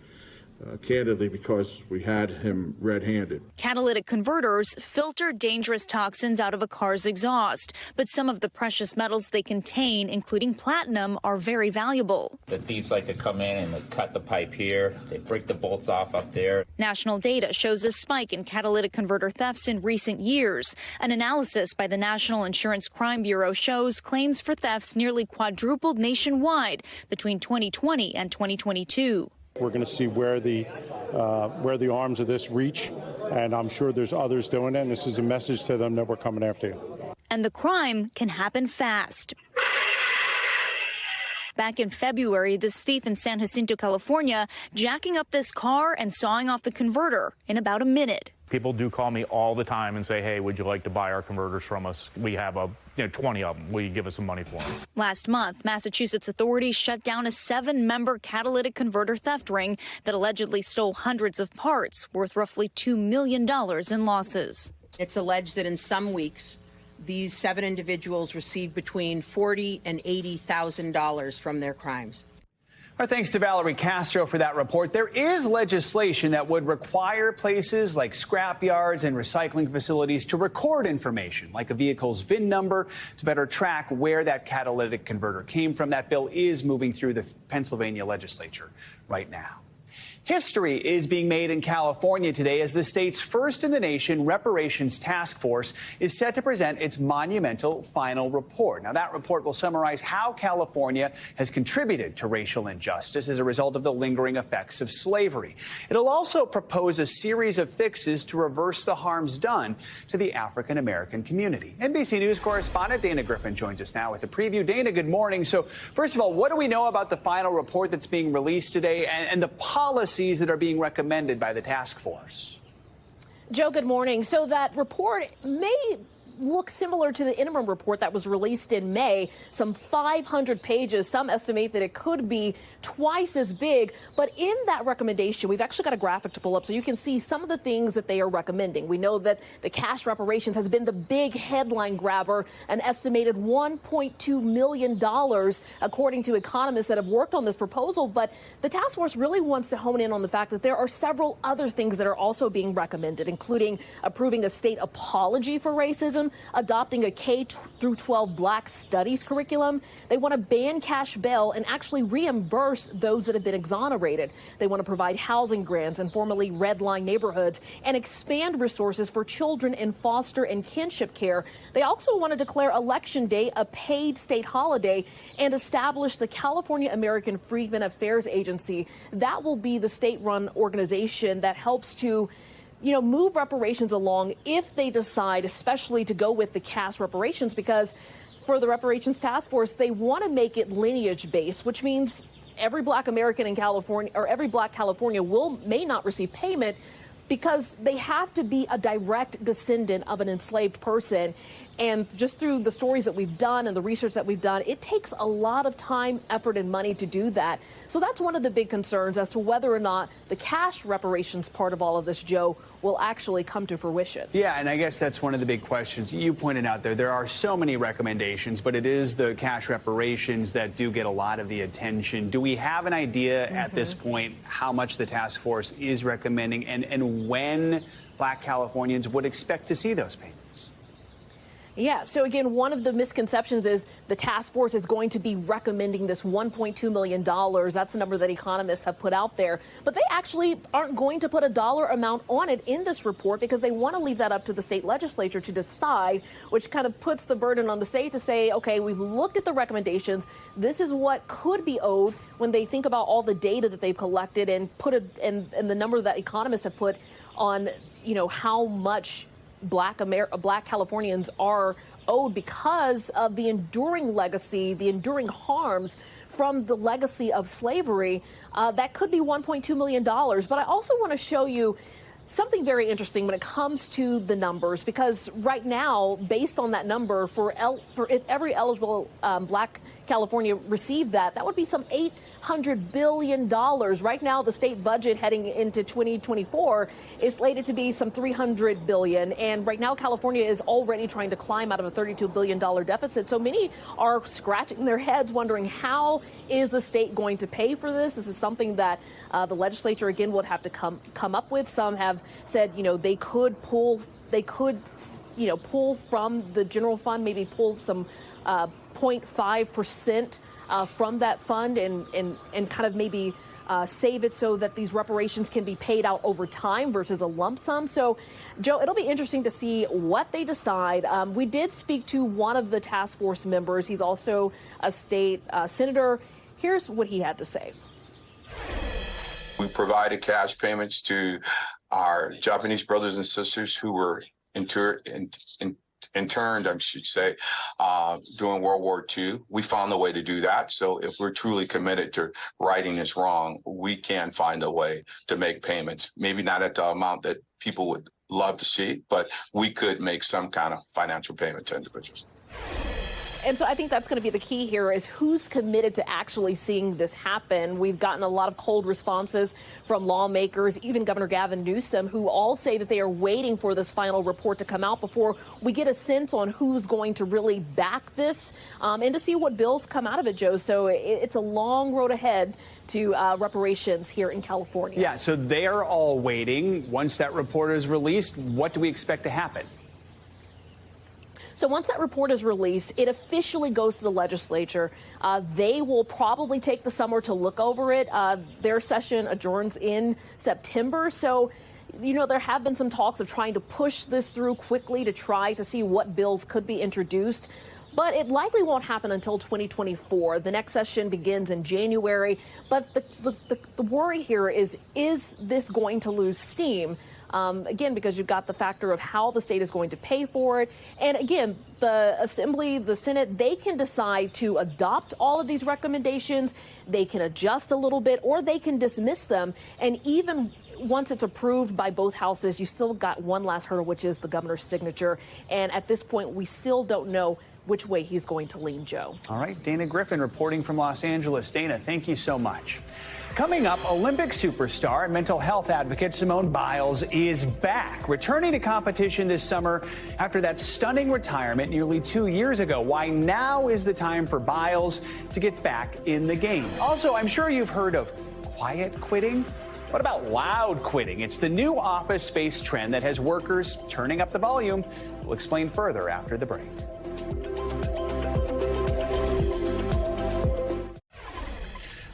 Candidly, because we had him red-handed.
Catalytic converters filter dangerous toxins out of a car's exhaust, but some of the precious metals they contain, including platinum, are very valuable.
The thieves like to come in and they cut the pipe here, they break the bolts off up there.
National data shows a spike in catalytic converter thefts in recent years. An analysis by the National Insurance Crime Bureau shows claims for thefts nearly quadrupled nationwide between 2020 and 2022.
We're going to see where the arms of this reach, and I'm sure there's others doing it, and this is a message to them that we're coming after you.
And the crime can happen fast. Back in February, this thief in San Jacinto, California, jacking up this car and sawing off the converter in about a minute.
People do call me all the time and say, hey, would you like to buy our converters from us? We have 20 of them. Will you give us some money for them?
Last month, Massachusetts authorities shut down a 7-member catalytic converter theft ring that allegedly stole hundreds of parts, worth roughly $2 million in losses.
It's alleged that in some weeks, these 7 individuals received between $40,000 and $80,000 from their crimes.
Our thanks to Valerie Castro for that report. There is legislation that would require places like scrap yards and recycling facilities to record information, like a vehicle's VIN number, to better track where that catalytic converter came from. That bill is moving through the Pennsylvania legislature right now. History is being made in California today as the state's first in the nation reparations task force is set to present its monumental final report. Now, that report will summarize how California has contributed to racial injustice as a result of the lingering effects of slavery. It'll also propose a series of fixes to reverse the harms done to the African-American community. NBC News correspondent Dana Griffin joins us now with a preview. Dana, good morning. So, first of all, what do we know about the final report that's being released today and the policy that are being recommended by the task force?
Joe, good morning. So that report may look similar to the interim report that was released in May, some 500 pages. Some estimate that it could be twice as big. But in that recommendation, we've actually got a graphic to pull up so you can see some of the things that they are recommending. We know that the cash reparations has been the big headline grabber, an estimated $1.2 million, according to economists that have worked on this proposal. But the task force really wants to hone in on the fact that there are several other things that are also being recommended, including approving a state apology for racism, adopting a K-12 Black Studies curriculum. They want to ban cash bail and actually reimburse those that have been exonerated. They want to provide housing grants in formerly redline neighborhoods and expand resources for children in foster and kinship care. They also want to declare Election Day a paid state holiday and establish the California American Freedmen Affairs Agency. That will be the state-run organization that helps to move reparations along if they decide, especially to go with the cash reparations, because for the reparations task force, they want to make it lineage-based, which means every Black American in California or every Black California may not receive payment because they have to be a direct descendant of an enslaved person. And just through the stories that we've done and the research that we've done, it takes a lot of time, effort, and money to do that. So that's one of the big concerns as to whether or not the cash reparations part of all of this, Joe, will actually come to fruition. Yeah,
and I guess that's one of the big questions. You pointed out there are so many recommendations, but it is the cash reparations that do get a lot of the attention. Do we have an idea at this point how much the task force is recommending and when Black Californians would expect to see those payments?
Yeah, so again, one of the misconceptions is the task force is going to be recommending this $1.2 million. That's the number that economists have put out there. But they actually aren't going to put a dollar amount on it in this report because they want to leave that up to the state legislature to decide, which kind of puts the burden on the state to say, OK, we've looked at the recommendations. This is what could be owed when they think about all the data that they've collected and put it and the number that economists have put on, how much Black Californians are owed because of the enduring legacy, the enduring harms from the legacy of slavery. That could be $1.2 million. But I also want to show you something very interesting when it comes to the numbers, because right now, based on that number, for if every eligible black California received that would be some $800 billion. Right now, the state budget heading into 2024 is slated to be some $300 billion. And right now, California is already trying to climb out of a $32 billion deficit. So many are scratching their heads wondering, how is the state going to pay for this? This is something that the legislature, again, would have to come up with. Some have said, they could pull from the general fund, maybe pull some 0.5% from that fund and kind of maybe save it so that these reparations can be paid out over time versus a lump sum. So, Joe, it'll be interesting to see what they decide. We did speak to one of the task force members. He's also a state senator. Here's what he had to say.
We provided cash payments to our Japanese brothers and sisters who were interned, I should say, during World War II. We found a way to do that. So if we're truly committed to righting this wrong, we can find a way to make payments. Maybe not at the amount that people would love to see, but we could make some kind of financial payment to individuals.
And so I think that's going to be the key here, is who's committed to actually seeing this happen. We've gotten a lot of cold responses from lawmakers, even Governor Gavin Newsom, who all say that they are waiting for this final report to come out before we get a sense on who's going to really back this and to see what bills come out of it, Joe. So it's a long road ahead to reparations here in California.
Yeah, so they are all waiting. Once that report is released, what do we expect to happen?
So once that report is released, it officially goes to the legislature. They will probably take the summer to look over it. Their session adjourns in September. So, there have been some talks of trying to push this through quickly to try to see what bills could be introduced. But it likely won't happen until 2024. The next session begins in January. But the worry here is this going to lose steam? Again, because you've got the factor of how the state is going to pay for it. And again, the Assembly, the Senate, they can decide to adopt all of these recommendations. They can adjust a little bit, or they can dismiss them. And even once it's approved by both houses, you still got one last hurdle, which is the governor's signature. And at this point, we still don't know which way he's going to lean, Joe.
All right, Dana Griffin reporting from Los Angeles. Dana, thank you so much. Coming up, Olympic superstar and mental health advocate Simone Biles is back, returning to competition this summer after that stunning retirement nearly 2 years ago. Why now is the time for Biles to get back in the game. Also, I'm sure you've heard of quiet quitting. What about loud quitting? It's the new office space trend that has workers turning up the volume. We'll explain further after the break.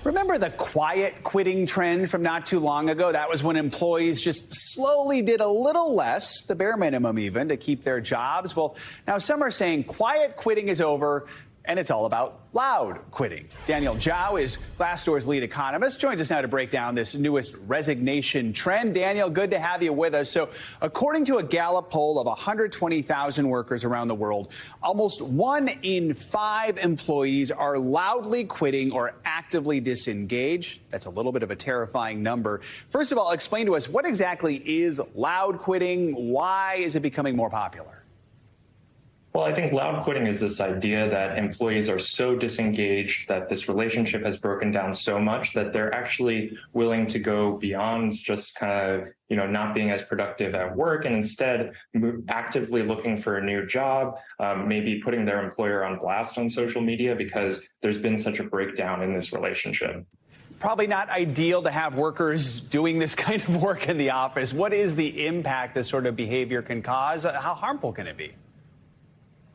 Remember the quiet quitting trend from not too long ago? That was when employees just slowly did a little less, the bare minimum even, to keep their jobs. Well, now some are saying quiet quitting is over, and it's all about loud quitting. Daniel Zhao is Glassdoor's lead economist, joins us now to break down this newest resignation trend. Daniel, good to have you with us. So according to a Gallup poll of 120,000 workers around the world, almost 1 in 5 employees are loudly quitting or actively disengaged. That's a little bit of a terrifying number. First of all, explain to us, what exactly is loud quitting? Why is it becoming more popular?
Well, I think loud quitting is this idea that employees are so disengaged, that this relationship has broken down so much that they're actually willing to go beyond just kind of, not being as productive at work, and instead actively looking for a new job, maybe putting their employer on blast on social media because there's been such a breakdown in this relationship.
Probably not ideal to have workers doing this kind of work in the office. What is the impact this sort of behavior can cause? How harmful can it be?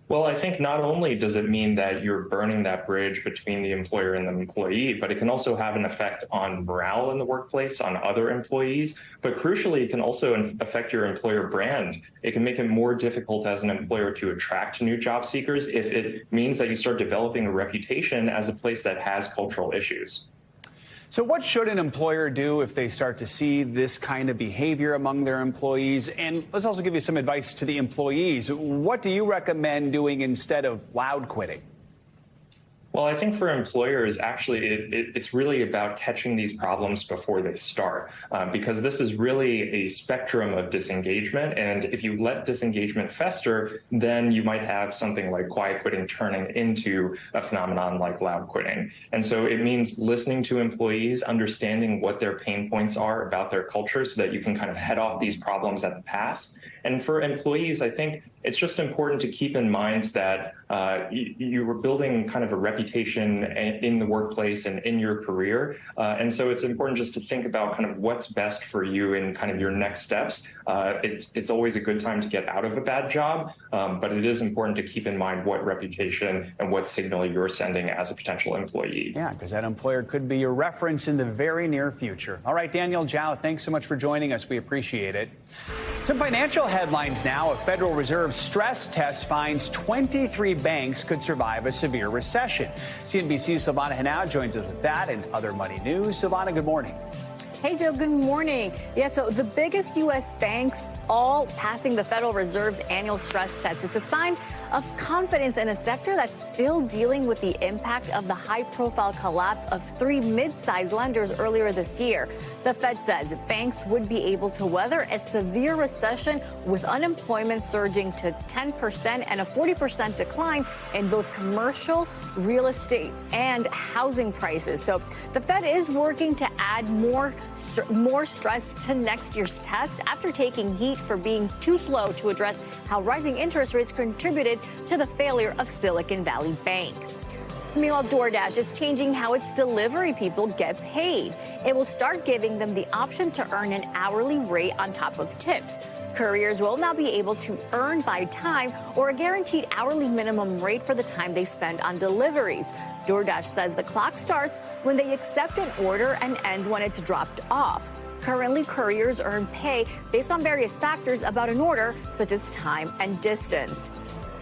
Well, I think not only does it mean that you're burning that bridge between the employer and the employee, but it can also have an effect on morale in the workplace, on other employees. But crucially, it can also affect your employer brand. It can make it more difficult as an employer to attract new job seekers if it means that you start developing a reputation as a place that has cultural issues.
So what should an employer do if they start to see this kind of behavior among their employees? And let's also give you some advice to the employees. What do you recommend doing instead of loud quitting?
Well, I think for employers, actually, it's really about catching these problems before they start, because this is really a spectrum of disengagement. And if you let disengagement fester, then you might have something like quiet quitting turning into a phenomenon like loud quitting. And so it means listening to employees, understanding what their pain points are about their culture so that you can kind of head off these problems at the pass. And for employees, I think it's just important to keep in mind that you were building kind of a reputation in the workplace and in your career. And so it's important just to think about kind of what's best for you in kind of your next steps. It's always a good time to get out of a bad job, but it is important to keep in mind what reputation and what signal you're sending as a potential employee.
Yeah, because that employer could be your reference in the very near future. All right, Daniel Zhao, thanks so much for joining us. We appreciate it. Some financial headlines now. A Federal Reserve stress test finds 23 banks could survive a severe recession. CNBC's Silvana Henao joins us with that and other money news. Silvana, good morning.
Hey, Joe, good morning. Yeah, so the biggest U.S. banks all passing the Federal Reserve's annual stress test. It's a sign of confidence in a sector that's still dealing with the impact of the high-profile collapse of 3 mid-sized lenders earlier this year. The Fed says banks would be able to weather a severe recession with unemployment surging to 10% and a 40% decline in both commercial, real estate, and housing prices. So the Fed is working to add more stress to next year's test after taking heat for being too slow to address how rising interest rates contributed to the failure of Silicon Valley Bank. Meanwhile, DoorDash is changing how its delivery people get paid. It will start giving them the option to earn an hourly rate on top of tips. Couriers will now be able to earn by time or a guaranteed hourly minimum rate for the time they spend on deliveries. DoorDash says the clock starts when they accept an order and ends when it's dropped off. Currently, couriers earn pay based on various factors about an order, such as time and distance.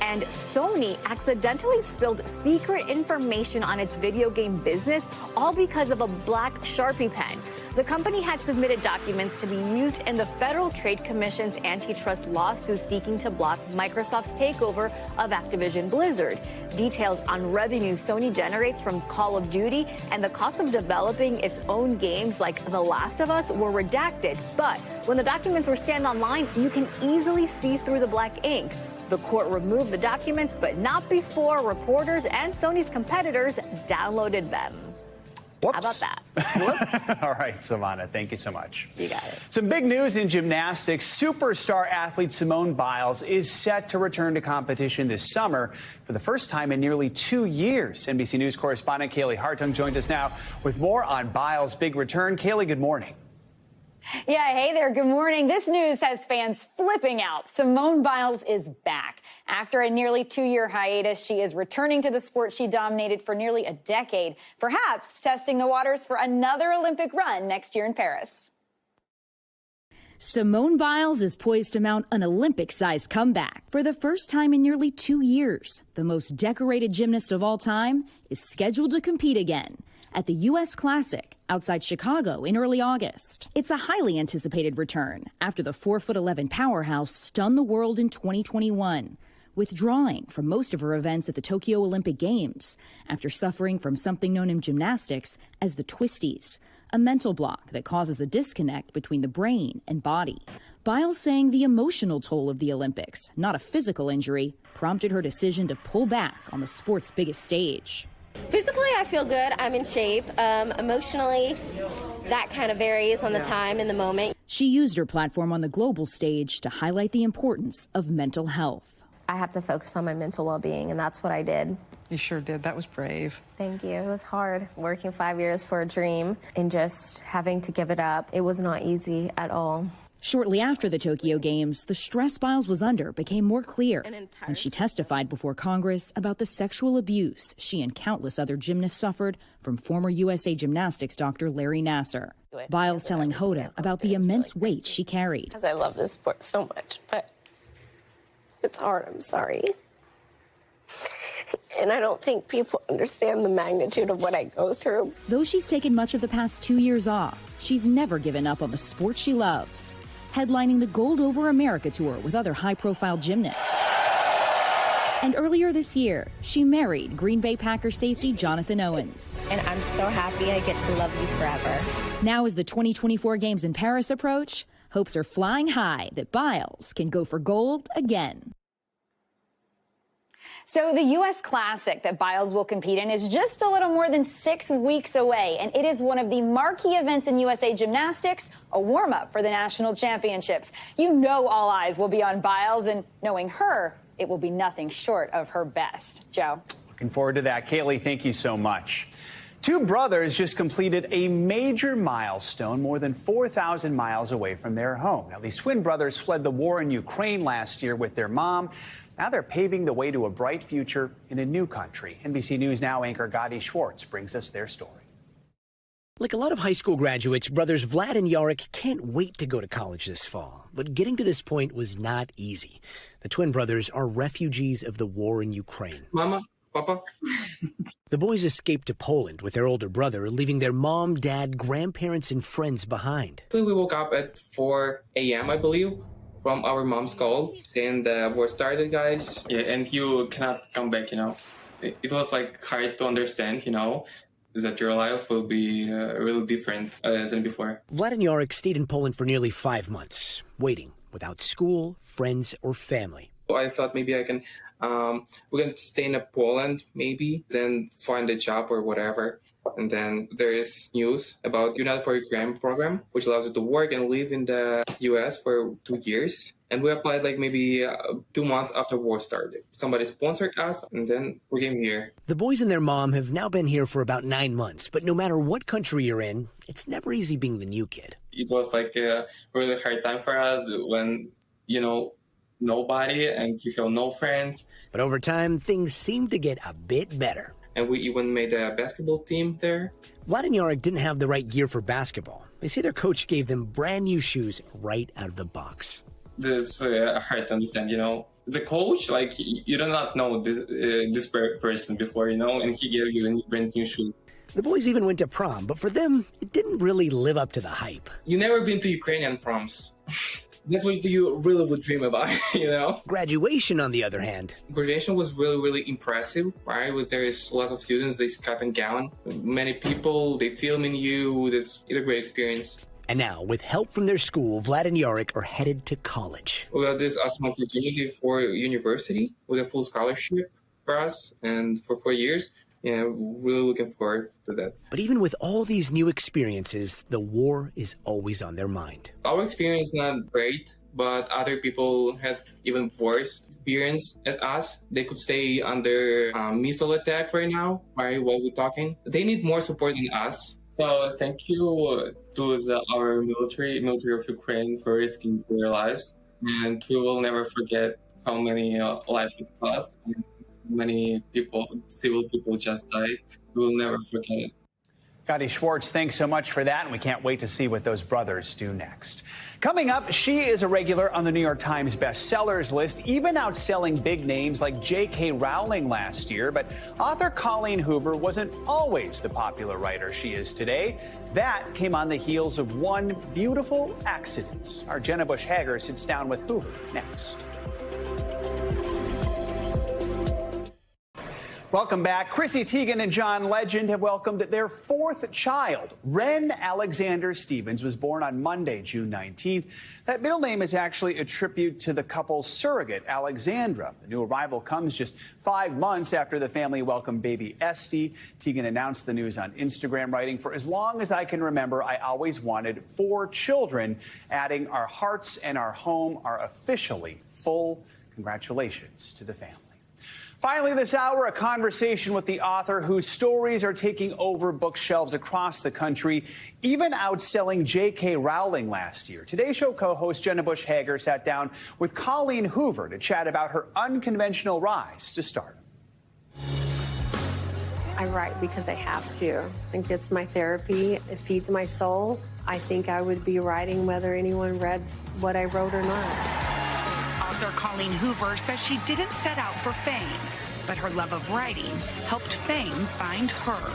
And Sony accidentally spilled secret information on its video game business, all because of a black Sharpie pen. The company had submitted documents to be used in the Federal Trade Commission's antitrust lawsuit seeking to block Microsoft's takeover of Activision Blizzard. Details on revenue Sony generates from Call of Duty and the cost of developing its own games like The Last of Us were redacted. But when the documents were scanned online, you can easily see through the black ink. The court removed the documents, but not before reporters and Sony's competitors downloaded them.
Whoops.
How about that? Whoops.
All right, Silvana, thank you so much.
You got it.
Some big news in gymnastics. Superstar athlete Simone Biles is set to return to competition this summer for the first time in nearly 2 years. NBC News correspondent Kaylee Hartung joins us now with more on Biles' big return. Kaylee, good morning.
Yeah, hey there. Good morning. This news has fans flipping out. Simone Biles is back. After a nearly 2-year hiatus, she is returning to the sport she dominated for nearly a decade, perhaps testing the waters for another Olympic run next year in Paris.
Simone Biles is poised to mount an Olympic-sized comeback. For the first time in nearly 2 years, the most decorated gymnast of all time is scheduled to compete again at the U.S. Classic outside Chicago in early August. It's a highly anticipated return after the 4'11" powerhouse stunned the world in 2021, withdrawing from most of her events at the Tokyo Olympic Games after suffering from something known in gymnastics as the twisties, a mental block that causes a disconnect between the brain and body. Biles saying the emotional toll of the Olympics, not a physical injury, prompted her decision to pull back on the sport's biggest stage.
Physically, I feel good. I'm in shape. Emotionally, that kind of varies on the time and the moment.
She used her platform on the global stage to highlight the importance of mental health.
I have to focus on my mental well-being, and that's what I did.
You sure did. That was brave.
Thank you. It was hard working 5 years for a dream and just having to give it up. It was not easy at all.
Shortly after the Tokyo Games, the stress Biles was under became more clear when she testified before Congress about the sexual abuse she and countless other gymnasts suffered from former USA Gymnastics doctor Larry Nassar. Biles telling Hoda about the immense weight she carried.
Because I love this sport so much, but it's hard. I'm sorry. And I don't think people understand the magnitude of what I go through.
Though she's taken much of the past 2 years off, she's never given up on the sport she loves, headlining the Gold Over America tour with other high-profile gymnasts. And earlier this year, she married Green Bay Packers safety Jonathan Owens.
And I'm so happy I get to love you forever.
Now as the 2024 games in Paris approach, hopes are flying high that Biles can go for gold again.
So the U.S. Classic that Biles will compete in is just a little more than 6 weeks away, and it is one of the marquee events in USA Gymnastics, a warm-up for the national championships. You know all eyes will be on Biles, and knowing her, it will be nothing short of her best. Joe.
Looking forward to that. Kaylee, thank you so much. Two brothers just completed a major milestone more than 4,000 miles away from their home. Now, these twin brothers fled the war in Ukraine last year with their mom. Now they're paving the way to a bright future in a new country. NBC News Now anchor Gadi Schwartz brings us their story.
Like a lot of high school graduates, brothers Vlad and Yarek can't wait to go to college this fall. But getting to this point was not easy. The twin brothers are refugees of the war in Ukraine.
Mama, Papa.
The boys escaped to Poland with their older brother, leaving their mom, dad, grandparents, and friends behind.
We woke up at 4 a.m., I believe, from our mom's call saying the war started, guys.
Yeah, and you cannot come back, you know. It was like hard to understand, you know, that your life will be really different than before.
Vlad and Yarek stayed in Poland for nearly 5 months, waiting without school, friends, or family.
I thought maybe I can, we're going to stay in Poland, maybe, then find a job or whatever. And then there is news about United for Ukraine program, which allows you to work and live in the U.S. for 2 years. And we applied like maybe 2 months after war started. Somebody sponsored us, and then we came here.
The boys and their mom have now been here for about 9 months. But no matter what country you're in, it's never easy being the new kid.
It was like a really hard time for us when, you know, nobody and you have no friends.
But over time, things seem to get a bit better.
And we even made a basketball team there.
Vlad and Yarek didn't have the right gear for basketball. They say their coach gave them brand new shoes right out of the box.
This is hard to understand, you know. The coach, like, you do not know this person before, you know, and he gave you a brand new shoes.
The boys even went to prom, but for them, it didn't really live up to the hype.
You never been to Ukrainian proms. That's what you really would dream about, you know?
Graduation, on the other hand.
Graduation was really, really impressive, right? There is a lot of students, they cap and gown. Many people, they filming you. It's a great experience.
And now, with help from their school, Vlad and Yarek are headed to college.
We got this awesome opportunity for university with a full scholarship for us and for 4 years. Yeah, really looking forward to that.
But even with all these new experiences, the war is always on their mind.
Our experience is not great, but other people had even worse experience as us. They could stay under missile attack right now, right, while we're talking. They need more support than us.
So thank you to our military of Ukraine for risking their lives. And we will never forget how many lives it cost. Many people, civil people, just died. We will never forget it.
Gadi Schwartz, thanks so much for that, and we can't wait to see what those brothers do next. Coming up, she is a regular on the New York Times bestsellers list, even outselling big names like J.K. Rowling last year. But author Colleen Hoover wasn't always the popular writer she is today. That came on the heels of one beautiful accident. Our Jenna Bush-Hager sits down with Hoover next. Welcome back. Chrissy Teigen and John Legend have welcomed their fourth child. Wren Alexander Stevens was born on Monday, June 19th. That middle name is actually a tribute to the couple's surrogate, Alexandra. The new arrival comes just 5 months after the family welcomed baby Esty. Teigen announced the news on Instagram, writing, "For as long as I can remember, I always wanted 4 children," adding, "Our hearts and our home are officially full. Congratulations to the family." Finally this hour, a conversation with the author whose stories are taking over bookshelves across the country, even outselling J.K. Rowling last year. Today's show co-host Jenna Bush-Hager sat down with Colleen Hoover to chat about her unconventional rise to stardom.
I write because I have to. I think it's my therapy. It feeds my soul. I think I would be writing whether anyone read what I wrote or not.
Author Colleen Hoover says she didn't set out for fame, but her love of writing helped fame find her.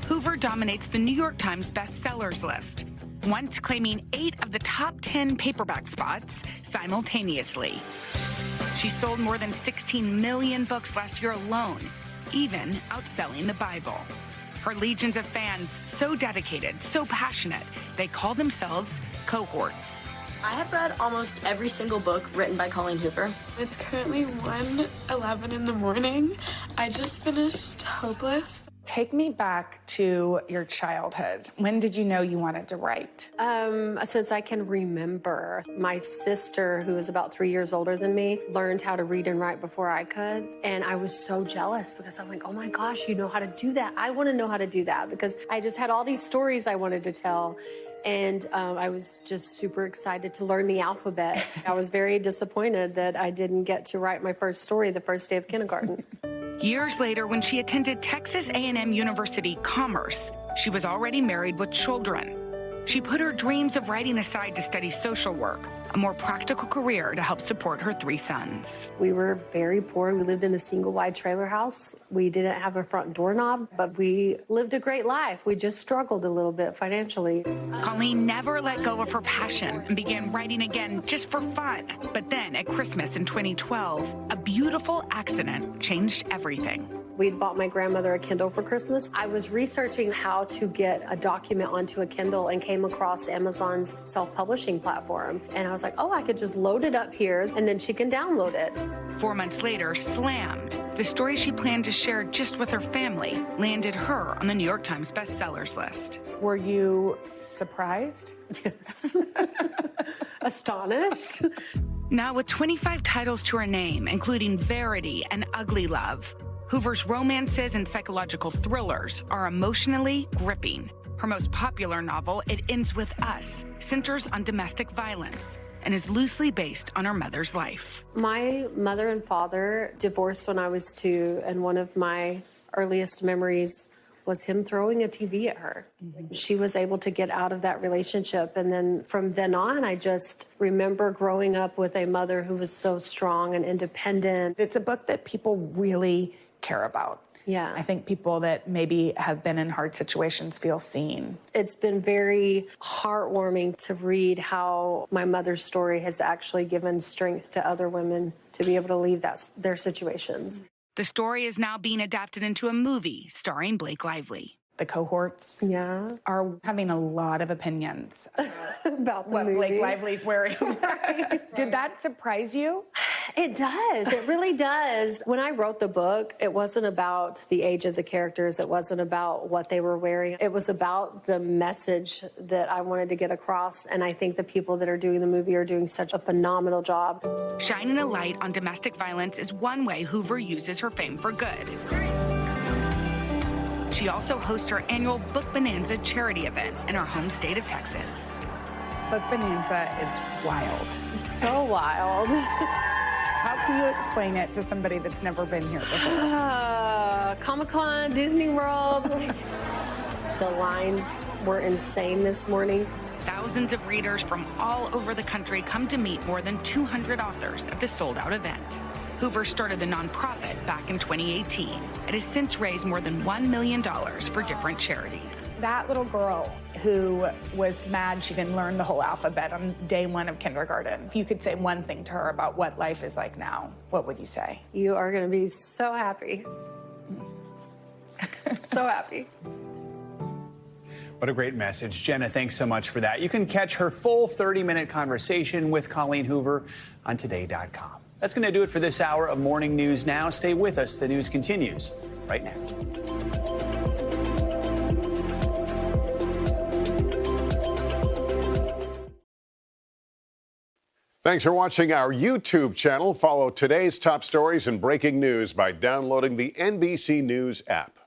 Hoover dominates the New York Times bestsellers list, once claiming 8 of the top 10 paperback spots simultaneously. She sold more than 16 million books last year alone, even outselling the Bible. Her legions of fans, so dedicated, so passionate, they call themselves cohorts.
I have read almost every single book written by Colleen Hoover.
It's currently 1:11 in the morning. I just finished Hopeless.
Take me back to your childhood. When did you know you wanted to write?
Since I can remember. My sister, who is about 3 years older than me, learned how to read and write before I could. And I was so jealous because I'm like, oh my gosh, you know how to do that. I want to know how to do that because I just had all these stories I wanted to tell. And I was just super excited to learn the alphabet. I was very disappointed that I didn't get to write my first story the first day of kindergarten.
Years later, when she attended Texas A&M University Commerce, she was already married with children. She put her dreams of writing aside to study social work, a more practical career to help support her 3 sons.
We were very poor. We lived in a single wide trailer house. We didn't have a front doorknob, but we lived a great life. We just struggled a little bit financially.
Colleen never let go of her passion and began writing again just for fun. But then at Christmas in 2012, a beautiful accident changed everything.
We'd bought my grandmother a Kindle for Christmas. I was researching how to get a document onto a Kindle and came across Amazon's self-publishing platform. And I was like, oh, I could just load it up here and then she can download it.
4 months later, Slammed, the story she planned to share just with her family, landed her on the New York Times bestsellers list.
Were you surprised?
Yes. Astonished.
Now with 25 titles to her name, including Verity and Ugly Love, Hoover's romances and psychological thrillers are emotionally gripping. Her most popular novel, It Ends With Us, centers on domestic violence and is loosely based on her mother's life.
My mother and father divorced when I was 2, and one of my earliest memories was him throwing a TV at her. She was able to get out of that relationship, and then from then on, I just remember growing up with a mother who was so strong and independent.
It's a book that people really care about.
Yeah.
I think people that maybe have been in hard situations feel seen.
It's been very heartwarming to read how my mother's story has actually given strength to other women to be able to leave their situations.
The story is now being adapted into a movie starring Blake Lively.
The cohorts are having a lot of opinions
about
what
movie.
Blake Lively's wearing. Did that surprise you?
It does. It really does. When I wrote the book, it wasn't about the age of the characters. It wasn't about what they were wearing. It was about the message that I wanted to get across. And I think the people that are doing the movie are doing such a phenomenal job.
Shining a light on domestic violence is one way Hoover uses her fame for good. She also hosts her annual Book Bonanza charity event in her home state of Texas.
Book Bonanza is wild.
It's so wild.
How can you explain it to somebody that's never been here before?
Comic-Con, Disney World. The lines were insane this morning.
Thousands of readers from all over the country come to meet more than 200 authors at the sold-out event. Hoover started the nonprofit back in 2018. It has since raised more than $1 million for different charities.
That little girl who was mad she didn't learn the whole alphabet on day 1 of kindergarten, if you could say one thing to her about what life is like now, what would you say?
You are going to be so happy. So happy.
What a great message. Jenna, thanks so much for that. You can catch her full 30-minute conversation with Colleen Hoover on today.com. That's going to do it for this hour of Morning News Now. Stay with us. The news continues right now.
Thanks for watching our YouTube channel. Follow today's top stories and breaking news by downloading the NBC News app.